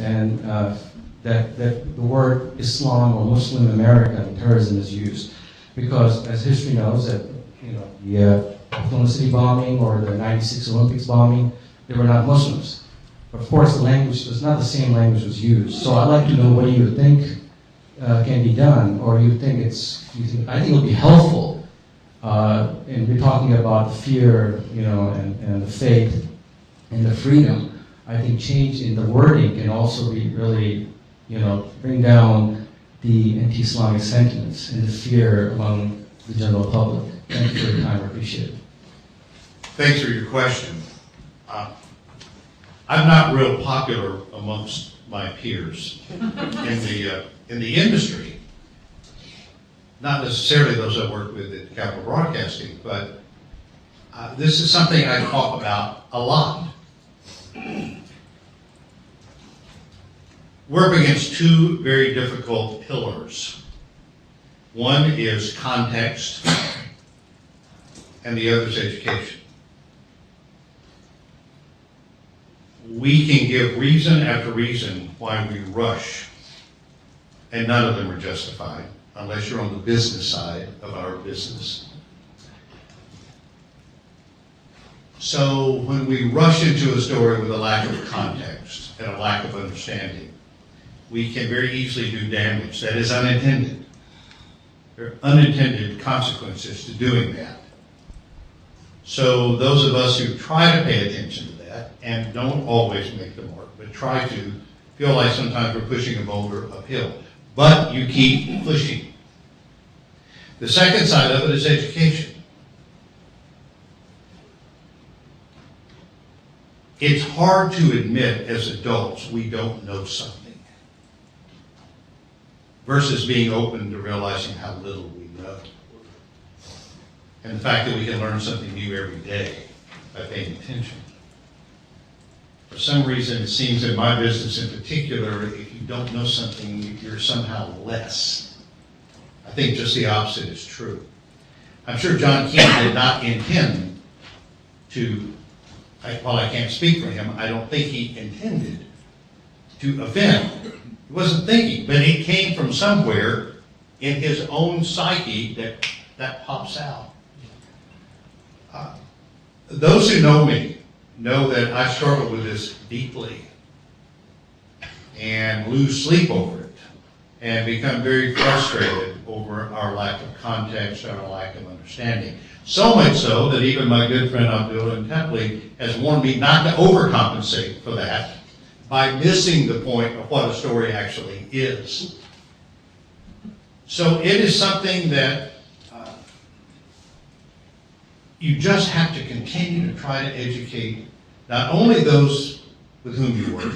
that the word Islam or Muslim American terrorism is used, because as history knows that the Oklahoma City bombing or the '96 Olympics bombing, they were not Muslims. But of course, the language was not the same language was used. So I'd like to know what you think can be done, or you think I think it'll be helpful. And we're talking about the fear, and the faith and the freedom. I think change in the wording can also be really, bring down the anti-Islamic sentiments and the fear among the general public. Thank you for your time. I appreciate it. Thanks for your question. I'm not real popular amongst my peers in the industry. Not necessarily those I work with at Capital Broadcasting, but this is something I talk about a lot. We're up against two very difficult pillars. One is context, and the other is education. We can give reason after reason why we rush, and none of them are justified, unless you're on the business side of our business. So when we rush into a story with a lack of context and a lack of understanding, we can very easily do damage that is unintended. There are unintended consequences to doing that. So those of us who try to pay attention to that, and don't always make the mark, but try to, feel like sometimes we're pushing a boulder uphill. But you keep pushing. The second side of it is education. It's hard to admit as adults we don't know something, versus being open to realizing how little we know. And the fact that we can learn something new every day by paying attention. For some reason, it seems in my business in particular, if you don't know something, you're somehow less. I think just the opposite is true. I'm sure John King did not intend to, while I can't speak for him, I don't think he intended to offend. He wasn't thinking, but it came from somewhere in his own psyche that pops out. Those who know me know that I struggle with this deeply and lose sleep over it and become very frustrated over our lack of context, our lack of understanding. So much so that even my good friend Abdullah Tepley has warned me not to overcompensate for that by missing the point of what a story actually is. So it is something that you just have to continue to try to educate not only those with whom you work,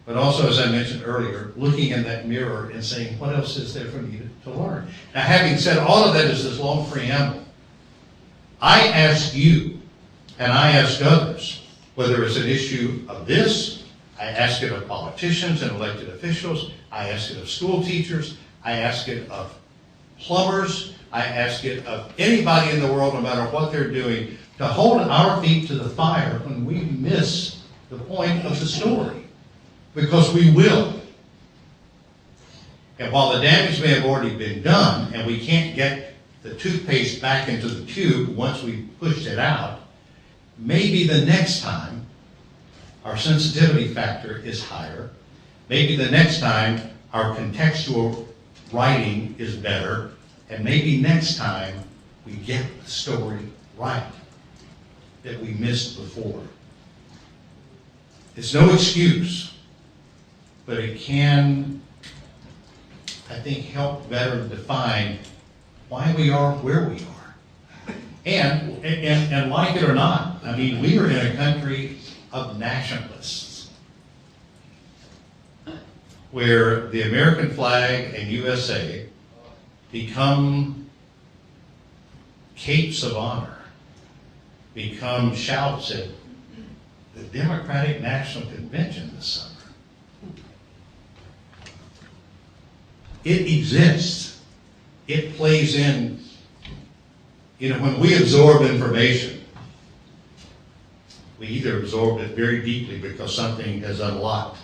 but also, as I mentioned earlier, looking in that mirror and saying, what else is there for me to learn? Now, having said all of that is this long preamble, I ask you, and I ask others, whether it's an issue of this, I ask it of politicians and elected officials, I ask it of school teachers, I ask it of plumbers, I ask it of anybody in the world, no matter what they're doing, to hold our feet to the fire when we miss the point of the story. Because we will. And while the damage may have already been done, and we can't get the toothpaste back into the tube once we've pushed it out, maybe the next time our sensitivity factor is higher. Maybe the next time our contextual writing is better. And maybe next time we get the story right that we missed before. It's no excuse, but it can, I think, help better define why we are where we are. And like it or not, I mean, we are in a country of nationalists where the American flag and USA become capes of honor, become shouts at the Democratic National Convention this summer. It exists. It plays in, when we absorb information, we either absorb it very deeply because something has unlocked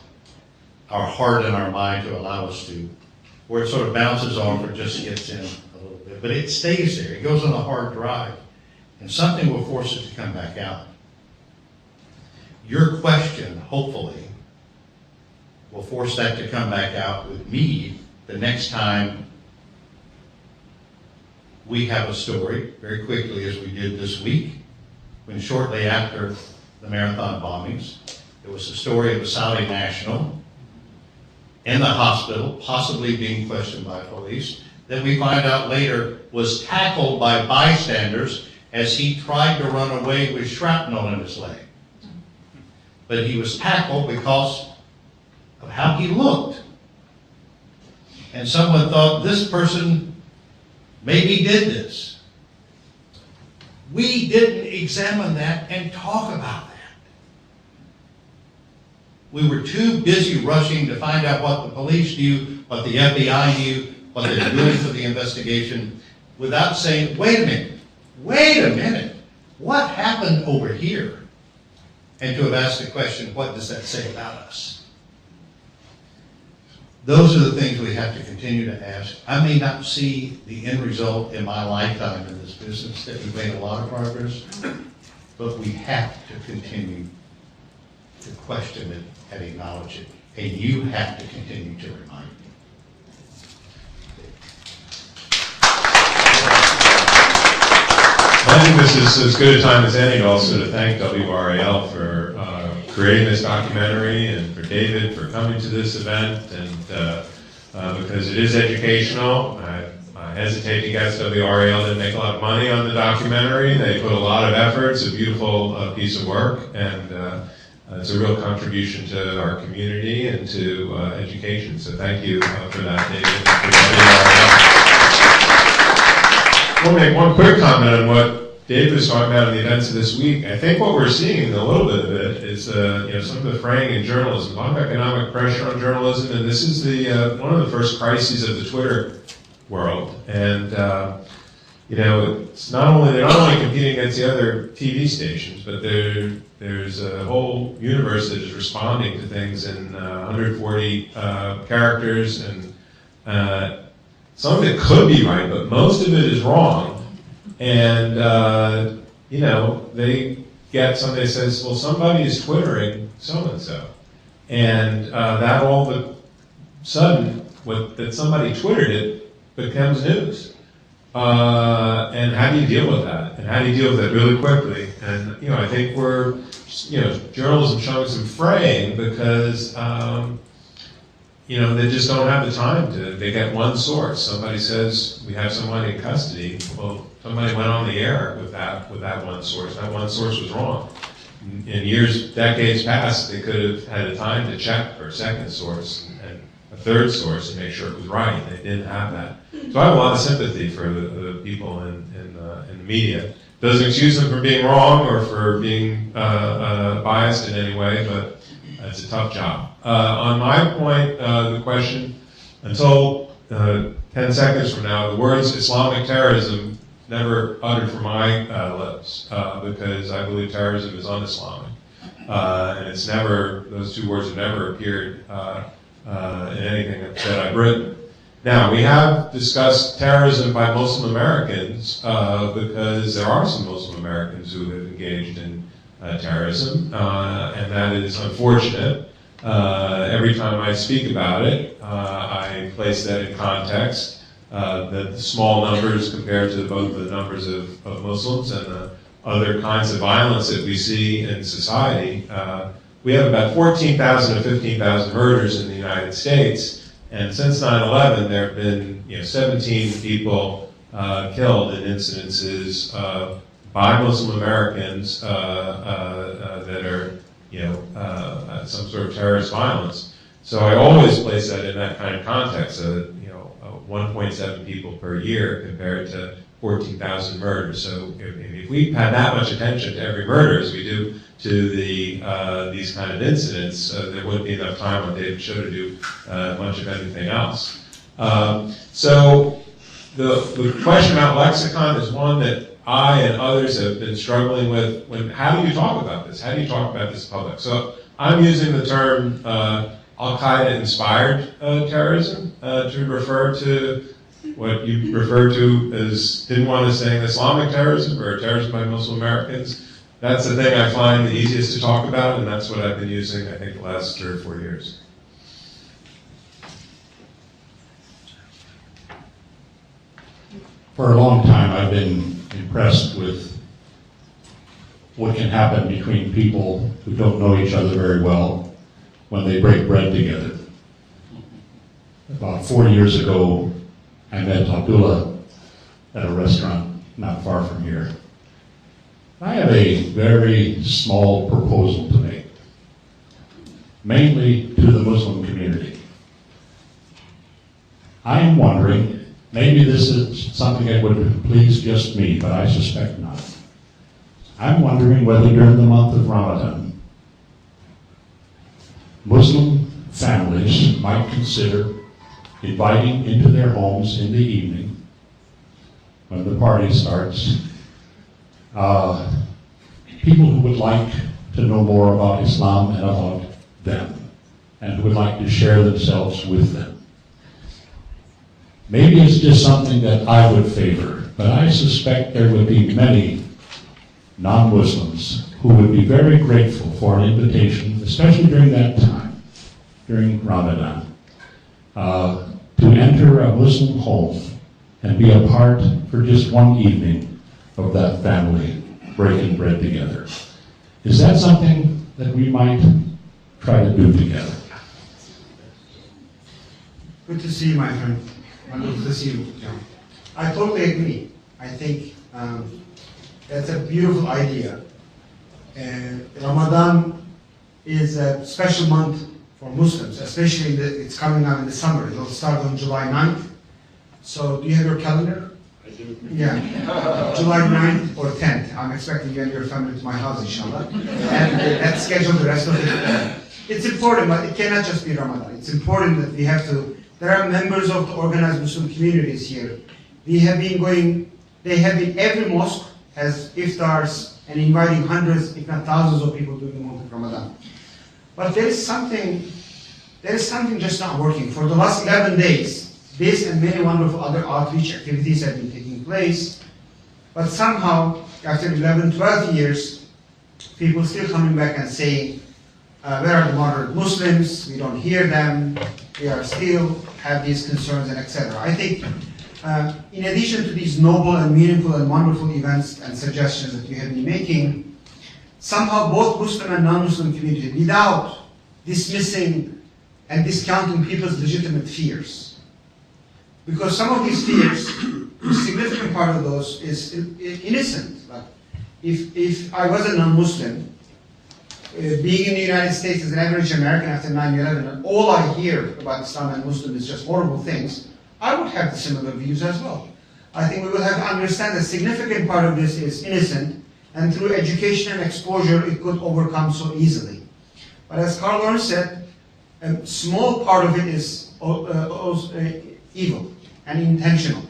our heart and our mind to allow us to, or it sort of bounces off or just gets in a little bit. But it stays there. It goes on a hard drive. And something will force it to come back out. Your question, hopefully, will force that to come back out with me the next time we have a story, very quickly as we did this week, when shortly after the marathon bombings, there was a story of a Saudi national in the hospital, possibly being questioned by police, that we find out later was tackled by bystanders as he tried to run away with shrapnel in his leg. But he was tackled because of how he looked. And someone thought, this person maybe did this. We didn't examine that and talk about that. We were too busy rushing to find out what the police knew, what the FBI knew, what they were doing for the investigation, without saying, wait a minute, what happened over here? And to have asked the question, what does that say about us? Those are the things we have to continue to ask. I may not see the end result in my lifetime in this business, that we've made a lot of progress, but we have to continue to question it and acknowledge it. And you have to continue to remind me. I think this is as good a time as any also to thank WRAL for creating this documentary and for David for coming to this event, and because it is educational. I hesitate to guess WRAL didn't make a lot of money on the documentary. They put a lot of effort. It's a beautiful piece of work, and it's a real contribution to our community and to education. So thank you for that, David. I want to make one quick comment on what David was talking about in the events of this week. I think what we're seeing, a little bit of it, is some of the fraying in journalism, a lot of economic pressure on journalism, and this is one of the first crises of the Twitter world. And it's they're not only competing against the other TV stations, but there's a whole universe that is responding to things in 140 characters, and some of it could be right, but most of it is wrong. And, they get somebody that says, well, somebody is Twittering so-and-so. And that all of a sudden, that somebody Twittered it becomes news. And how do you deal with that? And how do you deal with it really quickly? And, I think we're, journalism showing some fraying because, they just don't have the time they get one source. Somebody says, we have someone in custody. Well, somebody went on the air with that one source. That one source was wrong. In decades past, they could have had a time to check for a second source and a third source and make sure it was right. They didn't have that. So I have a lot of sympathy for the people in the media. Doesn't excuse them for being wrong or for being biased in any way, but it's a tough job. On my point, the question, until 10 seconds from now, the words Islamic terrorism never uttered from my lips, because I believe terrorism is un-Islamic. And it's never, those two words have never appeared in anything that I've written. Now, we have discussed terrorism by Muslim Americans because there are some Muslim Americans who have engaged in terrorism, and that is unfortunate. Every time I speak about it, I place that in context, the small numbers compared to both the numbers of Muslims and the other kinds of violence that we see in society. We have about 14,000 to 15,000 murders in the United States. And since 9/11, there have been 17 people killed in incidences by Muslim Americans that are some sort of terrorist violence. So I always place that in that kind of context. 1.7 people per year compared to 14,000 murders. So if we had that much attention to every murder as we do to these kind of incidents, there wouldn't be enough time on David Show to do much of anything else. So the question about lexicon is one that I and others have been struggling with. How do you talk about this? How do you talk about this in public? So I'm using the term Al-Qaeda-inspired terrorism to refer to what you refer to as, didn't want to say Islamic terrorism or terrorism by Muslim Americans. That's the thing I find the easiest to talk about, and that's what I've been using, I think, the last 3 or 4 years. For a long time, I've been impressed with what can happen between people who don't know each other very well when they break bread together. About 4 years ago, I met Abdullah at a restaurant not far from here. I have a very small proposal to make, mainly to the Muslim community. I am wondering, maybe this is something that would please just me, but I suspect not. I'm wondering whether during the month of Ramadan, Muslim families might consider inviting into their homes in the evening, when the party starts, people who would like to know more about Islam and about them, and who would like to share themselves with them. Maybe it's just something that I would favor, but I suspect there would be many non-Muslims who would be very grateful for an invitation, especially during that time, during Ramadan, to enter a Muslim home and be a part for just one evening of that family breaking bread together. Is that something that we might try to do together? Good to see you, my friend. Wonderful to see you, John. I totally agree. I think that's a beautiful idea. Ramadan is a special month for Muslims, especially it's coming out in the summer. It'll start on July 9th. So do you have your calendar? I do. Yeah. July 9th or 10th. I'm expecting you and your family to my house, inshallah. And let's schedule the rest of it. It's important, but it cannot just be Ramadan. It's important that we have to, there are members of the organized Muslim communities here. They have been, every mosque has iftars and inviting hundreds, if not thousands of people during the month of Ramadan. But there is something just not working. For the last 11 days, this and many wonderful other outreach activities have been taking place. But somehow, after 11, 12 years, people still coming back and saying, where are the moderate Muslims? We don't hear them. They are still have these concerns and etc. I think in addition to these noble and meaningful and wonderful events and suggestions that you have been making, somehow both Muslim and non-Muslim community, without dismissing and discounting people's legitimate fears. Because some of these fears, a significant part of those is innocent. Like, if I was a non-Muslim, being in the United States as an average American after 9/11, and all I hear about Islam and Muslim is just horrible things, I would have the similar views as well. I think we will have to understand that a significant part of this is innocent, and through education and exposure, it could overcome so easily. But as Carl Lawrence said, a small part of it is evil and intentional.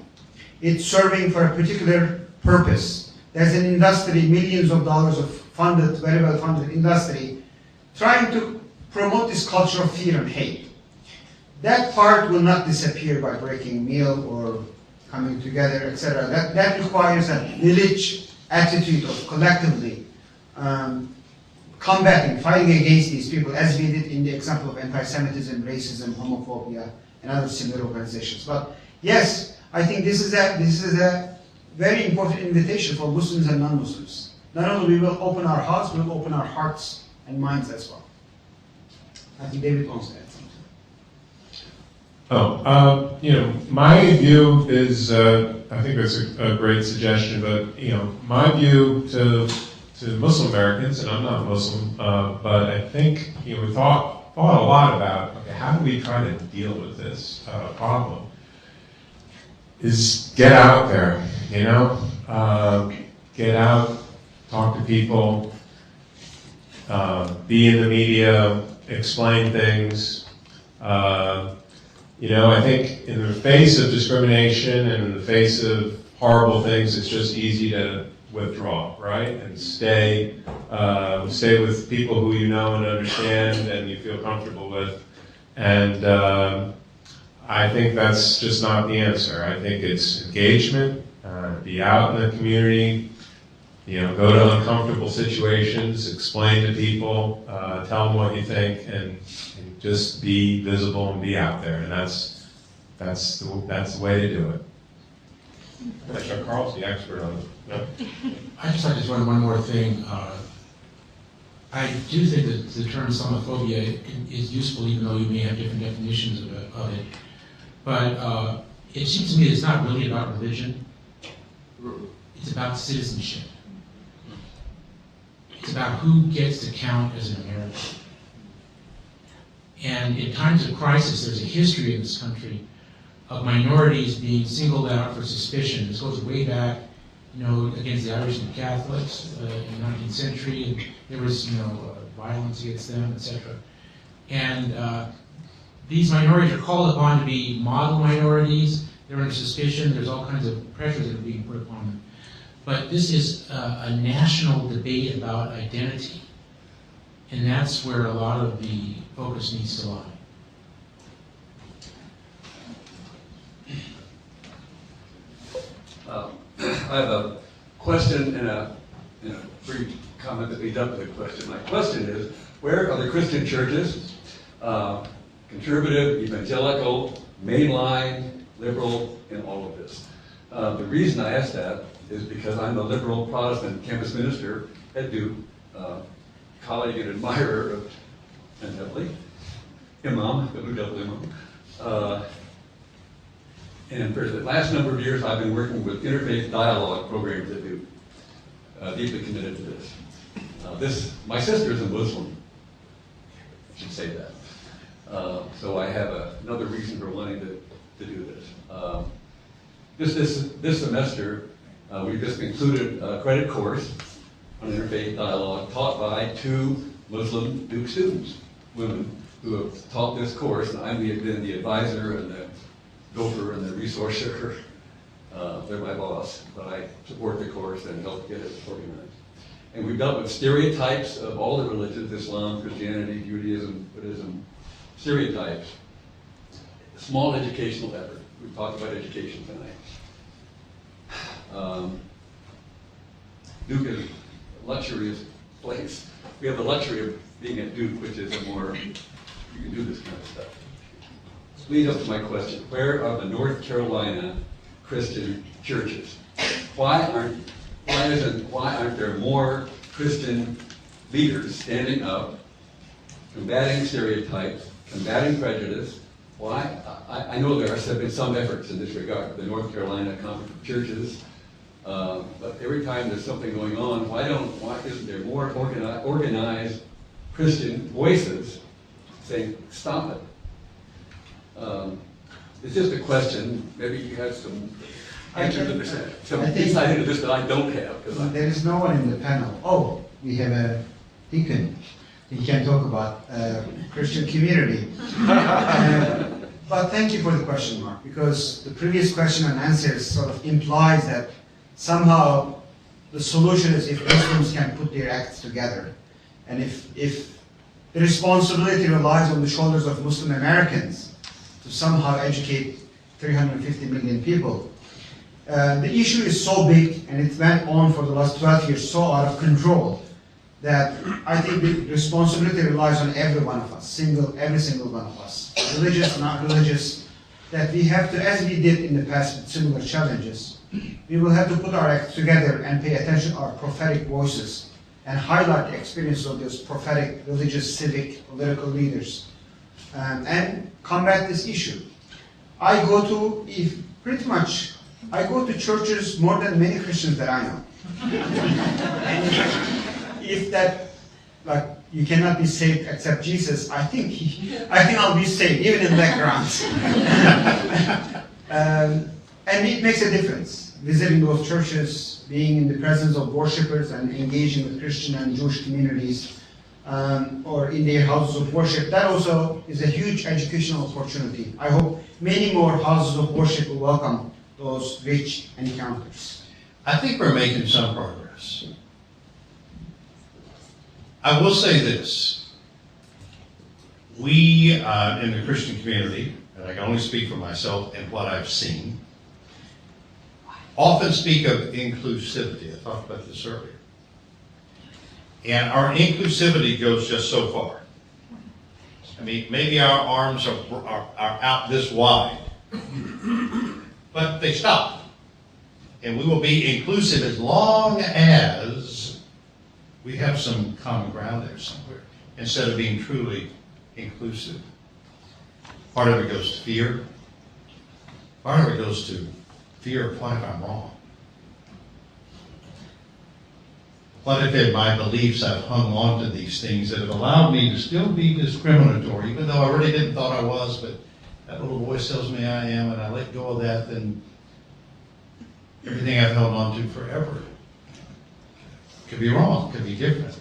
It's serving for a particular purpose. There's an industry, millions of dollars of funded, very well funded industry, trying to promote this culture of fear and hate. That part will not disappear by breaking meal or coming together, etc. That requires a village attitude of collectively combating, fighting against these people, as we did in the example of anti-Semitism, racism, homophobia, and other similar organizations. But yes, I think this is a very important invitation for Muslims and non-Muslims. Not only we will open our hearts, we will open our hearts and minds as well. I think David wants to add something. My view is, I think that's a great suggestion, but, my view to Muslim Americans, and I'm not Muslim, but I think, we thought a lot about, okay, how do we try to deal with this problem? Is get out there, get out, talk to people, be in the media, explain things. I think in the face of discrimination and in the face of horrible things, it's just easy to withdraw, right? And stay with people who you know and understand and you feel comfortable with. And I think that's just not the answer. I think it's engagement, be out in the community, go to uncomfortable situations, explain to people, tell them what you think, and just be visible and be out there. And that's the way to do it. I'm sure Carl's the expert on it. No? I'd just like to throw in one more thing. I do think that the term Islamophobia is useful, even though you may have different definitions of it. But it seems to me it's not really about religion. It's about citizenship. It's about who gets to count as an American. And in times of crisis, there's a history in this country of minorities being singled out for suspicion. This goes way back, against the Irish and Catholics in the 19th century, and there was, violence against them, etc. And these minorities are called upon to be model minorities. They're under suspicion. There's all kinds of pressures that are being put upon them. But this is a national debate about identity. And that's where a lot of the focus needs to lie. I have a question and a brief comment that leads up to the question. My question is, where are the Christian churches, conservative, evangelical, mainline, liberal, in all of this? The reason I ask that is because I'm a liberal Protestant campus minister at Duke, colleague and admirer of NAA, Imam, the Blue Devil Imam. And for the last number of years, I've been working with interfaith dialogue programs at Duke, deeply committed to this. My sister is a Muslim, I should say that. So I have another reason for wanting to do this. This semester, we just concluded a credit course on interfaith dialogue taught by 2 Muslim Duke students, women, who have taught this course, and I've been the advisor and the gopher and the resourcer. They're my boss, but I support the course and help get it organized. And we've dealt with stereotypes of all the religions, Islam, Christianity, Judaism, Buddhism, stereotypes. A small educational effort. We've talked about education tonight. Duke is a luxurious place. We have the luxury of being at Duke, which is you can do this kind of stuff. Lead up to my question. Where are the North Carolina Christian churches? Why aren't there more Christian leaders standing up, combating stereotypes, combating prejudice. Well, I know there have been some efforts in this regard, the North Carolina Conference of Churches, but every time there's something going on, why isn't there more organized Christian voices saying, stop it? It's just a question, maybe you have some answer to this, some insight into this that I don't have. There is no one in the panel. Oh, we have a deacon. He can talk about Christian community. But thank you for the question, Mark, because the previous question and answer sort of implies that somehow the solution is if Muslims can put their acts together, and if the responsibility relies on the shoulders of Muslim Americans to somehow educate 350 million people. The issue is so big, and it went on for the last 12 years so out of control, that I think the responsibility relies on every one of us, every single one of us, religious, not religious, that we have to, as we did in the past with similar challenges, we will have to put our acts together and pay attention to our prophetic voices and highlight the experience of those prophetic, religious, civic, political leaders, and combat this issue. I go to churches more than many Christians that I know. And if that, like, you cannot be saved except Jesus, I think I'll be saved, even in backgrounds. And it makes a difference. Visiting those churches, being in the presence of worshipers and engaging with Christian and Jewish communities, or in their houses of worship, that also is a huge educational opportunity. I hope many more houses of worship will welcome those rich encounters. I think we're making some progress. I will say this. We, in the Christian community, and I can only speak for myself and what I've seen, often speak of inclusivity. I talked about this earlier. And our inclusivity goes just so far. I mean, maybe our arms are out this wide, but they stop. And we will be inclusive as long as we have some common ground there somewhere, instead of being truly inclusive. Part of it goes to fear. Part of it goes to fear of what if I'm wrong? What if in my beliefs I've hung on to these things that have allowed me to still be discriminatory, even though I really didn't thought I was, but that little voice tells me I am, and I let go of that, then everything I've held on to forever could be wrong, could be different.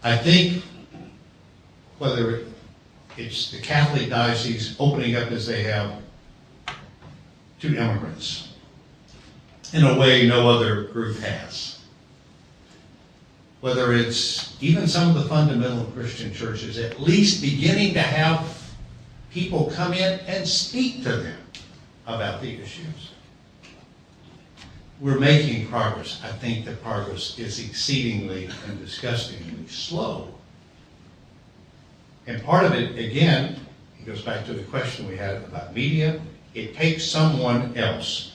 I think whether it's the Catholic diocese opening up as they have to immigrants in a way no other group has. Whether it's even some of the fundamental Christian churches at least beginning to have people come in and speak to them about the issues. We're making progress. I think the progress is exceedingly and disgustingly slow. And part of it, again, it goes back to the question we had about media. It takes someone else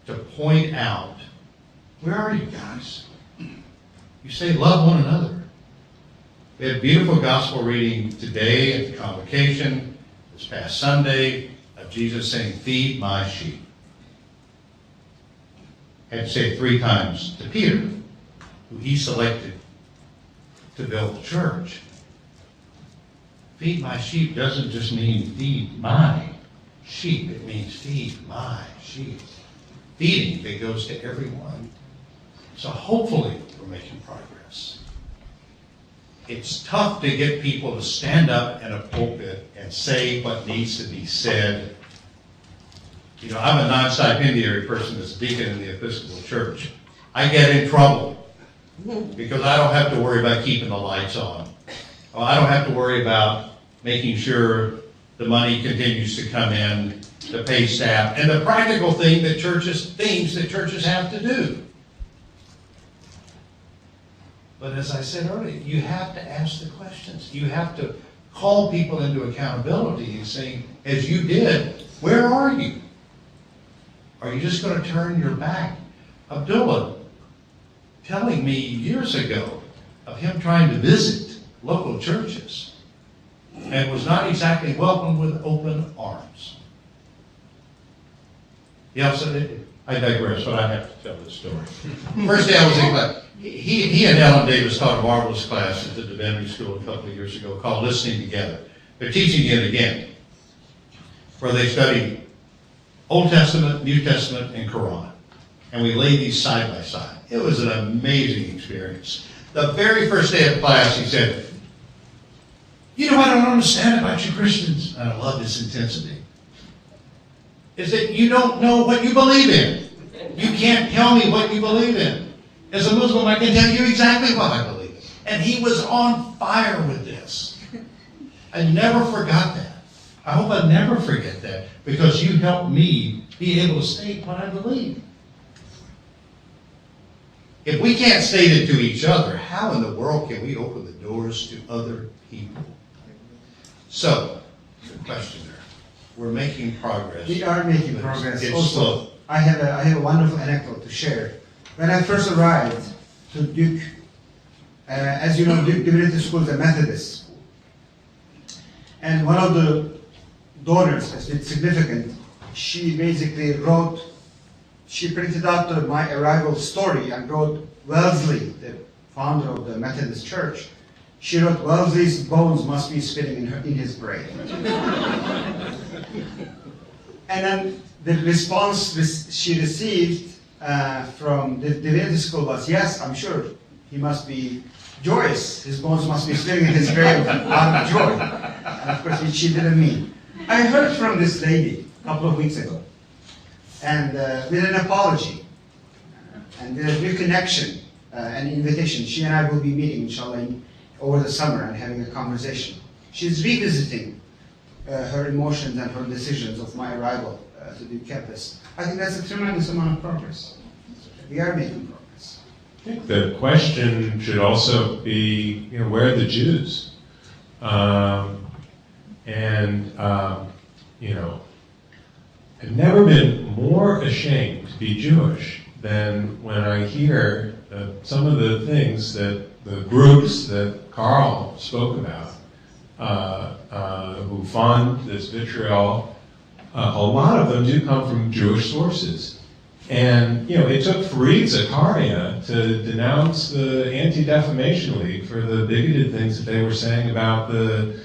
to point out, where are you guys? You say love one another. We had a beautiful gospel reading today at the convocation, this past Sunday, of Jesus saying, feed my sheep. Had to say it 3 times to Peter, who he selected to build the church. Feed my sheep doesn't just mean feed my sheep. It means feed my sheep. Feeding that goes to everyone. So hopefully we're making progress. It's tough to get people to stand up in a pulpit and say what needs to be said. You know, I'm a non-stipendiary person that's a deacon in the Episcopal Church. I get in trouble because I don't have to worry about keeping the lights on. Or I don't have to worry about making sure the money continues to come in to pay staff and the practical things that churches have to do. But as I said earlier, you have to ask the questions. You have to call people into accountability and saying, as you did, where are you? Are you just going to turn your back? Abdullah telling me years ago of him trying to visit local churches. and was not exactly welcomed with open arms. Yeah, so I digress, but I have to tell this story. First day I was in class, he and Ellen Davis taught a marvelous class at the Divinity School a couple of years ago called Listening Together. They're teaching it again, where they study Old Testament, New Testament, and Quran. And we laid these side by side. It was an amazing experience. The very first day of class, he said, "You know what I don't understand about you Christians," and I love this intensity, is that you don't know what you believe in. You can't tell me what you believe in. As a Muslim, I can tell you exactly what I believe in. And he was on fire with this. I never forgot that. I hope I never forget that, because you helped me be able to state what I believe. If we can't state it to each other, how in the world can we open the doors to other people? So, the questioner, we're making progress. We are making progress. It's Also, slow. I have a wonderful anecdote to share. When I first arrived to Duke, as you know, Duke Divinity School is a Methodist school. And one of the donors, it's significant, she basically she printed out my arrival story and wrote Wellesley, the founder of the Methodist Church. She wrote, "Wellesley's bones must be spinning in his brain." And then the response she received from the Divinity School was, "Yes, I'm sure he must be joyous. His bones must be spinning in his brain out of joy." And of course, she didn't mean. I heard from this lady a couple of weeks ago, and with an apology, and with a reconnection, an invitation. She and I will be meeting, inshallah, over the summer and having a conversation. She's revisiting her emotions and her decisions of my arrival to the campus. I think that's a tremendous amount of progress. We are making progress. I think the question should also be, where are the Jews? I've never been more ashamed to be Jewish than when I hear some of the things that the groups that Carl spoke about, who fund this vitriol. A lot of them do come from Jewish sources. And, it took Fareed Zakaria to denounce the Anti-Defamation League for the bigoted things that they were saying about the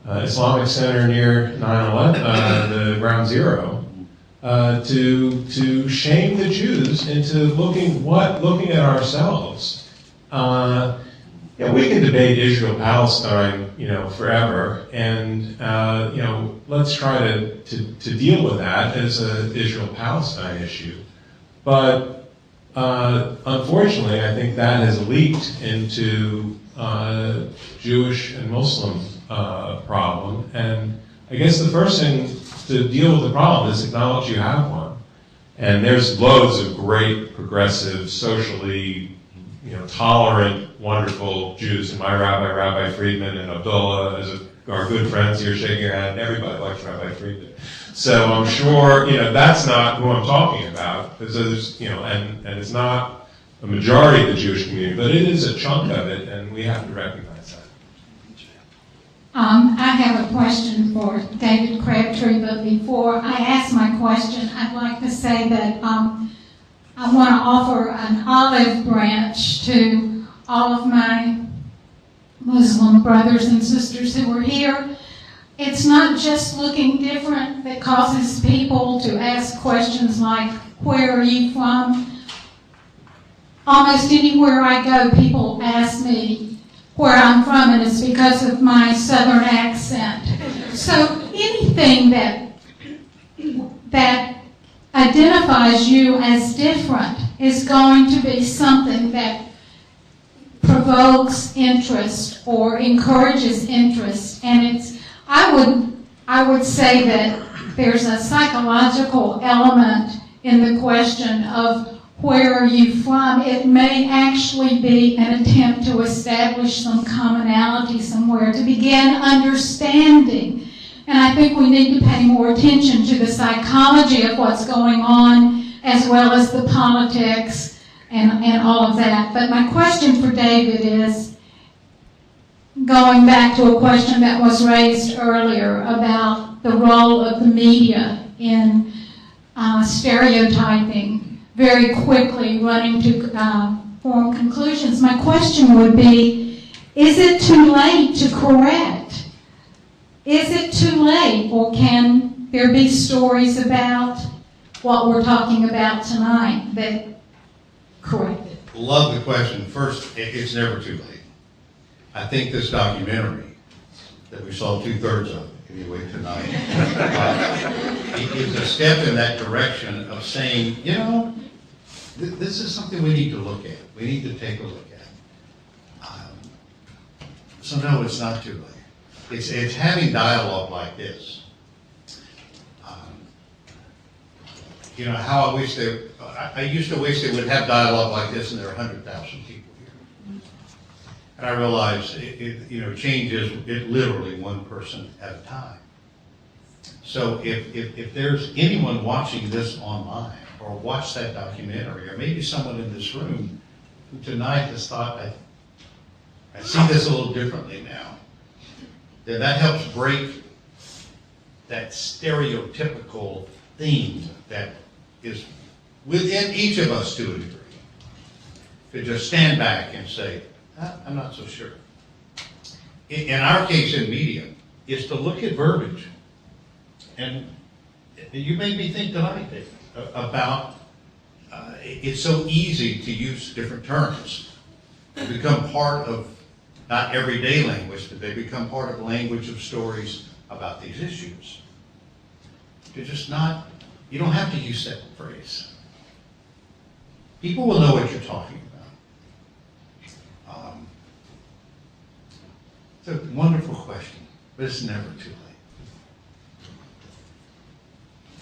Islamic Center near 9/11, the Ground Zero, to shame the Jews into looking at ourselves. We can debate Israel-Palestine, forever, and let's try to deal with that as an Israel-Palestine issue. But unfortunately, I think that has leaked into Jewish and Muslim problem. And I guess the first thing to deal with the problem is acknowledge you have one. And there's loads of great, progressive, socially, tolerant, wonderful Jews. And my rabbi, Rabbi Friedman, and Abdullah, are good friends here shaking your hand. Everybody likes Rabbi Friedman. So I'm sure, that's not who I'm talking about. Because there's, and it's not a majority of the Jewish community, but it is a chunk of it, and we have to recognize that. I have a question for David Crabtree, but before I ask my question, I'd like to say that I want to offer an olive branch to all of my Muslim brothers and sisters who are here. It's not just looking different that causes people to ask questions like, where are you from? Almost anywhere I go, people ask me where I'm from, and it's because of my southern accent. So anything that identifies you as different is going to be something that provokes interest or encourages interest. And I would say that there's a psychological element in the question of where are you from. It may actually be an attempt to establish some commonality somewhere, to begin understanding. And I think we need to pay more attention to the psychology of what's going on, as well as the politics and all of that. But my question for David is, going back to a question that was raised earlier about the role of the media in stereotyping, very quickly running to form conclusions. My question would be, is it too late to correct? Is it too late, or can there be stories about what we're talking about tonight that correct it? Love the question. First, it's never too late. I think this documentary that we saw 2/3 of, anyway, tonight, it is a step in that direction of saying, you know, this is something we need to look at. We need to take a look at. So no, it's not too late. It's having dialogue like this. You know, how I wish I used to wish they would have dialogue like this, and there are 100,000 people here. And I realize, you know, change is literally one person at a time. So if there's anyone watching this online, or watched that documentary, or maybe someone in this room who tonight has thought, I see this a little differently now, then that helps break that stereotypical theme that is within each of us to a degree. To just stand back and say, I'm not so sure. In our case in media, is to look at verbiage. And you made me think tonight, Dave, about it's so easy to use different terms. They become part of not everyday language, but they become part of language of stories about these issues. To just not, you don't have to use that phrase. People will know what you're talking about. It's a wonderful question, but it's never too late.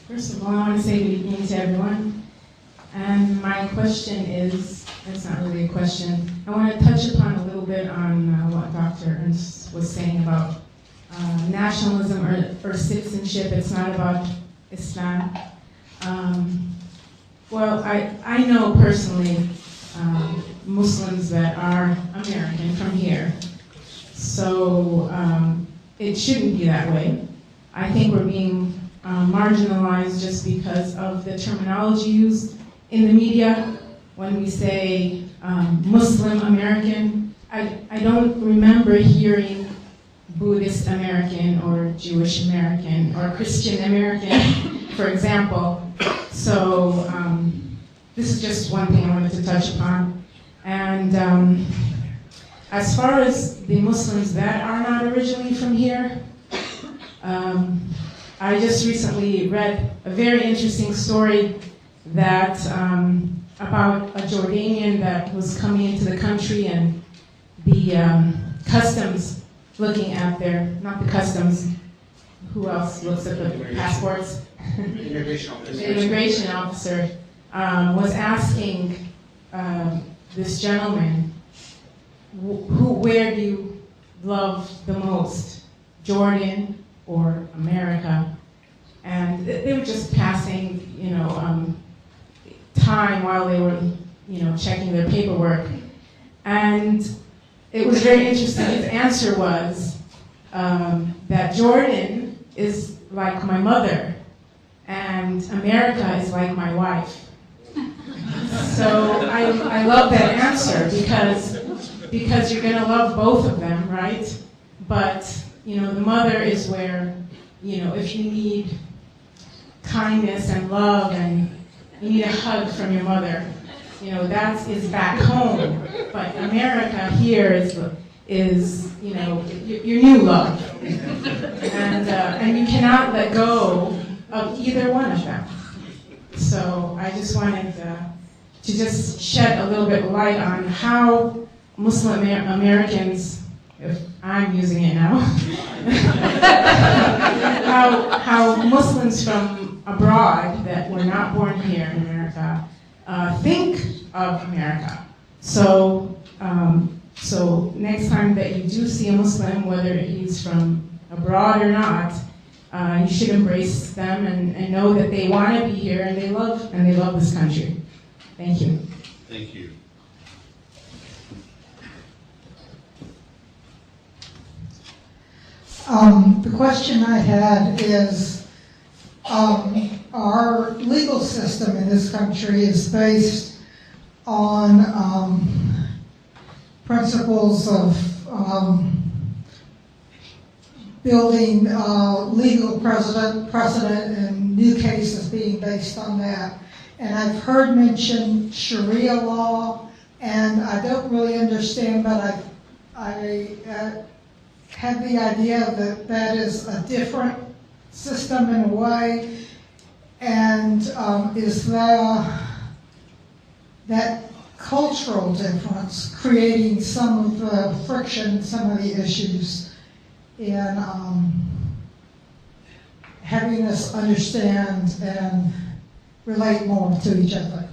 First of all, I want to say good evening to everyone. And my question is, it's not really a question. I want to touch upon a little bit on what Dr. Ernst was saying about nationalism or citizenship. It's not about Islam. Well, I know personally Muslims that are American from here. So it shouldn't be that way. I think we're being marginalized just because of the terminology used in the media. When we say Muslim American, I don't remember hearing Buddhist American or Jewish American or Christian American, for example. So this is just one thing I wanted to touch upon. And as far as the Muslims that are not originally from here, I just recently read a very interesting story that about a Jordanian that was coming into the country, and the customs looking at their, not the customs, who else looks at the passports? Immigration officer. The immigration officer was asking this gentleman, where do you love the most, Jordan or America? And they were just passing, time while they were, checking their paperwork. And it was very interesting. His answer was that Jordan is like my mother, and America is like my wife. So I love that answer because you're going to love both of them, right? But, the mother is where, if you need kindness and love and you need a hug from your mother, that is back home. But America here is your new love. And you cannot let go of either one of them. So I just wanted to just shed a little bit of light on how Muslim Americans, if I'm using it now, how Muslims from abroad that were not born here in America think of America. So next time that you do see a Muslim, whether he's from abroad or not, you should embrace them and know that they want to be here and they love this country. Thank you. Thank you. The question I had is, our legal system in this country is based on principles of building legal precedent and new cases being based on that. And I've heard mentioned Sharia law, and I don't really understand, but I have the idea that that is a different system in a way. And is there that cultural difference creating some of the friction, some of the issues in having us understand and relate more to each other?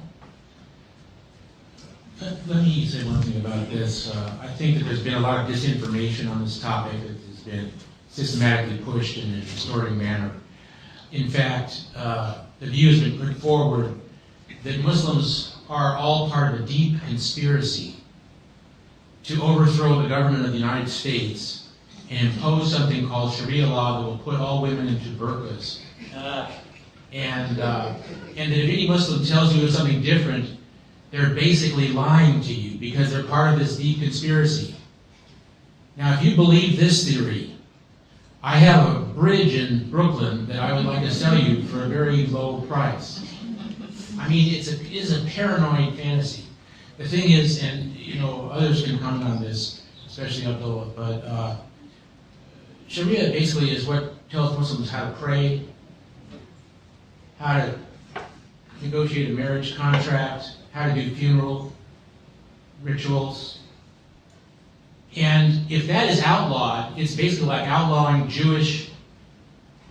Let me say one thing about this. I think that there's been a lot of disinformation on this topic that has been systematically pushed in a distorting manner. In fact, the view has been put forward that Muslims are all part of a deep conspiracy to overthrow the government of the United States and impose something called Sharia law that will put all women into burqas. And that if any Muslim tells you something different, they're basically lying to you because they're part of this deep conspiracy. Now, if you believe this theory, I have a bridge in Brooklyn that I would like to sell you for a very low price. I mean, it is a paranoid fantasy. The thing is, and you know, others can comment on this, especially Abdullah, but Sharia basically is what tells Muslims how to pray, how to negotiate a marriage contract, how to do funeral rituals. And if that is outlawed, it's basically like outlawing Jewish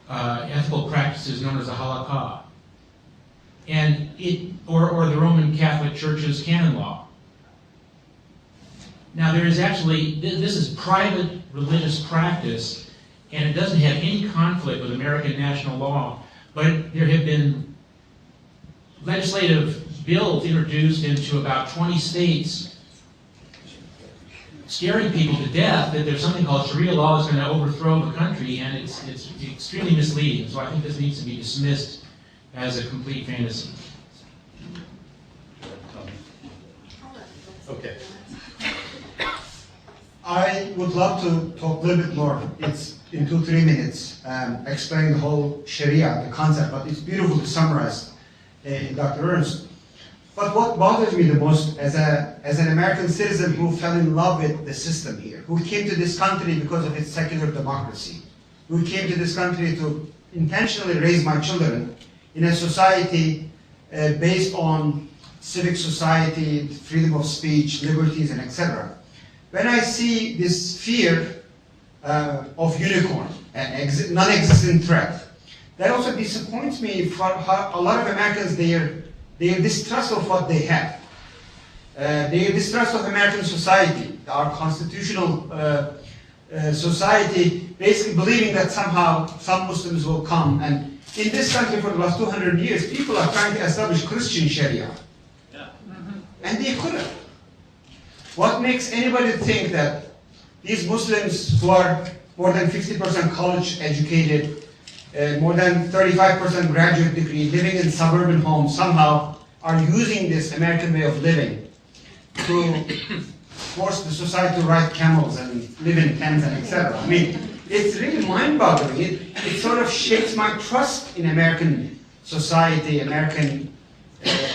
ethical practices known as the halakha, and or the Roman Catholic Church's canon law. Now there is actually, this is private religious practice, and it doesn't have any conflict with American national law, but there have been legislative bills introduced into about 20 states scaring people to death that there's something called Sharia law that's going to overthrow the country, and it's extremely misleading. So I think this needs to be dismissed as a complete fantasy. Okay. I would love to talk a little bit more. It's in 2-3 minutes, explain the whole Sharia, the concept, but it's beautiful to summarize in Dr. Ernst. But what bothers me the most as an American citizen who fell in love with the system here, who came to this country because of its secular democracy, who came to this country to intentionally raise my children in a society based on civic society, freedom of speech, liberties, and etc. When I see this fear of unicorn, an non-existent threat, that also disappoints me for how a lot of Americans, their distrust of what they have. Their distrust of American society, our constitutional society, basically believing that somehow some Muslims will come. And in this country for the last 200 years, people are trying to establish Christian Sharia. And they couldn't. What makes anybody think that these Muslims who are more than 50% college educated, more than 35% graduate degree, living in suburban homes, somehow are using this American way of living to force the society to ride camels and live in tents and etc. I mean, it's really mind-boggling. It sort of shakes my trust in American society, American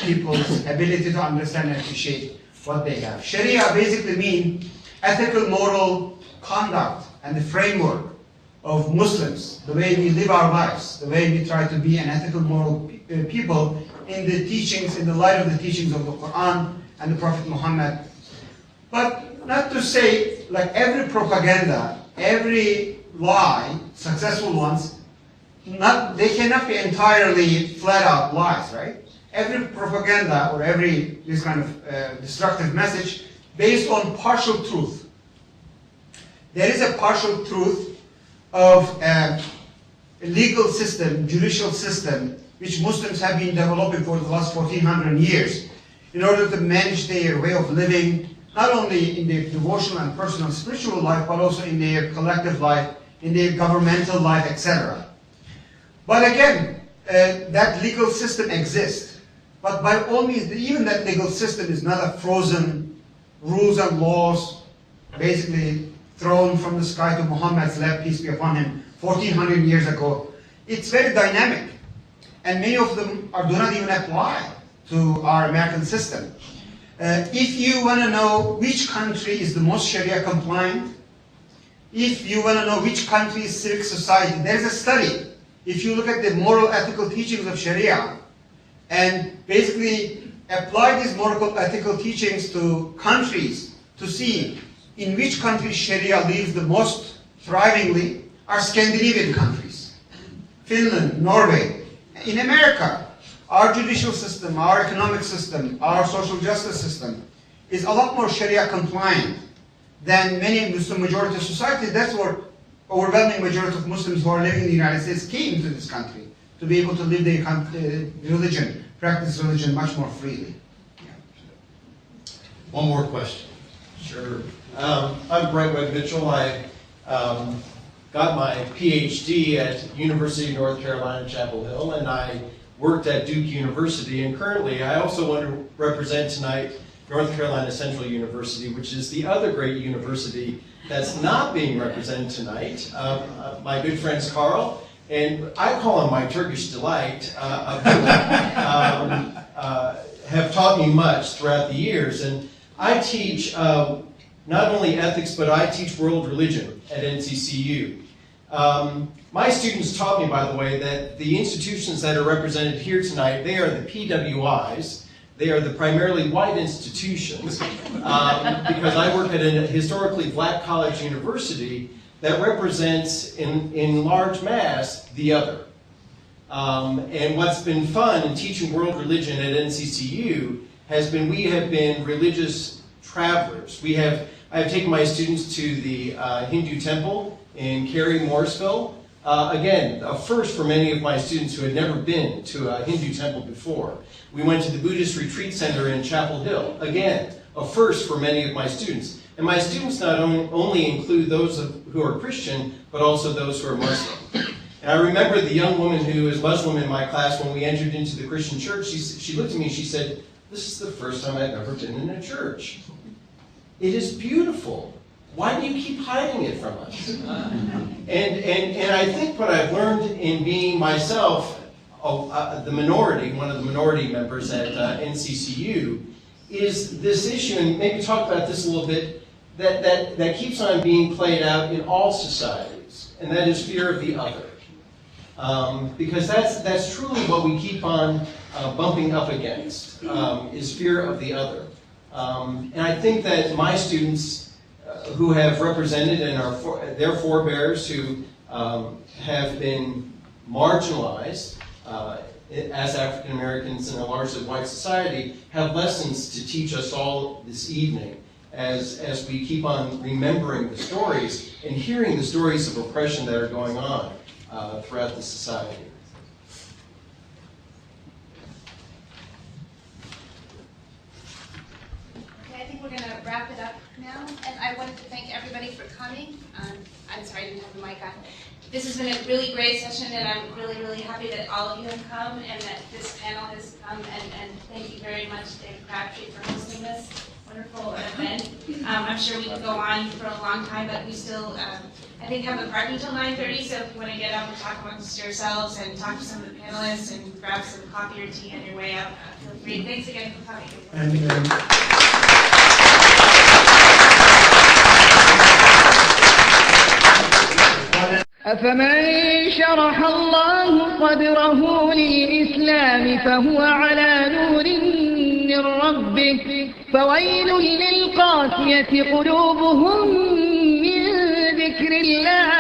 people's ability to understand and appreciate what they have. Sharia basically means ethical, moral conduct and the framework of Muslims, the way we live our lives, the way we try to be an ethical, moral people in the teachings, in the light of the teachings of the Quran and the Prophet Muhammad. But not to say, like every propaganda, every lie, successful ones, they cannot be entirely flat-out lies, right? Every propaganda or every this kind of destructive message based on partial truth. There is a partial truth of a legal system, judicial system, which Muslims have been developing for the last 1400 years in order to manage their way of living, not only in their devotional and personal spiritual life, but also in their collective life, in their governmental life, etc. But again, that legal system exists. But by all means, even that legal system is not a frozen rules and laws, basically thrown from the sky to Muhammad's lap, peace be upon him, 1400 years ago. It's very dynamic. And many of them do not even apply to our American system. If you want to know which country is the most Sharia compliant, if you want to know which country is civic society, there is a study. If you look at the moral ethical teachings of Sharia and basically apply these moral ethical teachings to countries to see in which country Sharia lives the most thrivingly, are Scandinavian countries, Finland, Norway. In America, our judicial system, our economic system, our social justice system is a lot more Sharia compliant than many Muslim majority societies. That's where overwhelming majority of Muslims who are living in the United States came to this country, to be able to live their religion, practice religion much more freely. One more question. Sure. I'm Brent Webb Mitchell. I got my PhD at University of North Carolina, Chapel Hill, and I worked at Duke University. And currently, I also want to represent tonight North Carolina Central University, which is the other great university that's not being represented tonight. My good friends Carl, and I call him my Turkish delight, have taught me much throughout the years. And I teach not only ethics, but I teach world religion at NCCU. My students taught me, by the way, that the institutions that are represented here tonight, they are the PWIs. They are the primarily white institutions, because I work at a historically black college university that represents, in large mass, the other. And what's been fun in teaching world religion at NCCU has been, we have been religious travelers. I have taken my students to the Hindu temple in Cary, Morrisville. Again, a first for many of my students who had never been to a Hindu temple before. We went to the Buddhist Retreat Center in Chapel Hill. Again, a first for many of my students. And my students not only include those who are Christian, but also those who are Muslim. And I remember the young woman who is Muslim in my class, when we entered into the Christian church, she looked at me and she said, "This is the first time I've ever been in a church. It is beautiful. Why do you keep hiding it from us?" And I think what I've learned in being myself the minority, one of the minority members at NCCU, is this issue, and maybe talk about this a little bit, that keeps on being played out in all societies, and that is fear of the other. Because that's truly what we keep on bumping up against, is fear of the other. And I think that my students who have represented and are their forebears who have been marginalized as African Americans in a largely white society have lessons to teach us all this evening as we keep on remembering the stories and hearing the stories of oppression that are going on throughout the society. Okay, I think we're going to wrap it up now, and I wanted to thank everybody for coming. I'm sorry I didn't have the mic on. This has been a really great session, and I'm really, really happy that all of you have come and that this panel has come, and thank you very much, David Crabtree, for hosting this wonderful event. I'm sure we could go on for a long time, but we still, I think, have the party until 9:30, so if you want to get up and talk amongst yourselves and talk to some of the panelists and grab some coffee or tea on your way out, feel free. Thanks again for coming. أفمن شرح الله صدره للإسلام فهو على نور من ربه فويل للقاسية قلوبهم من ذكر الله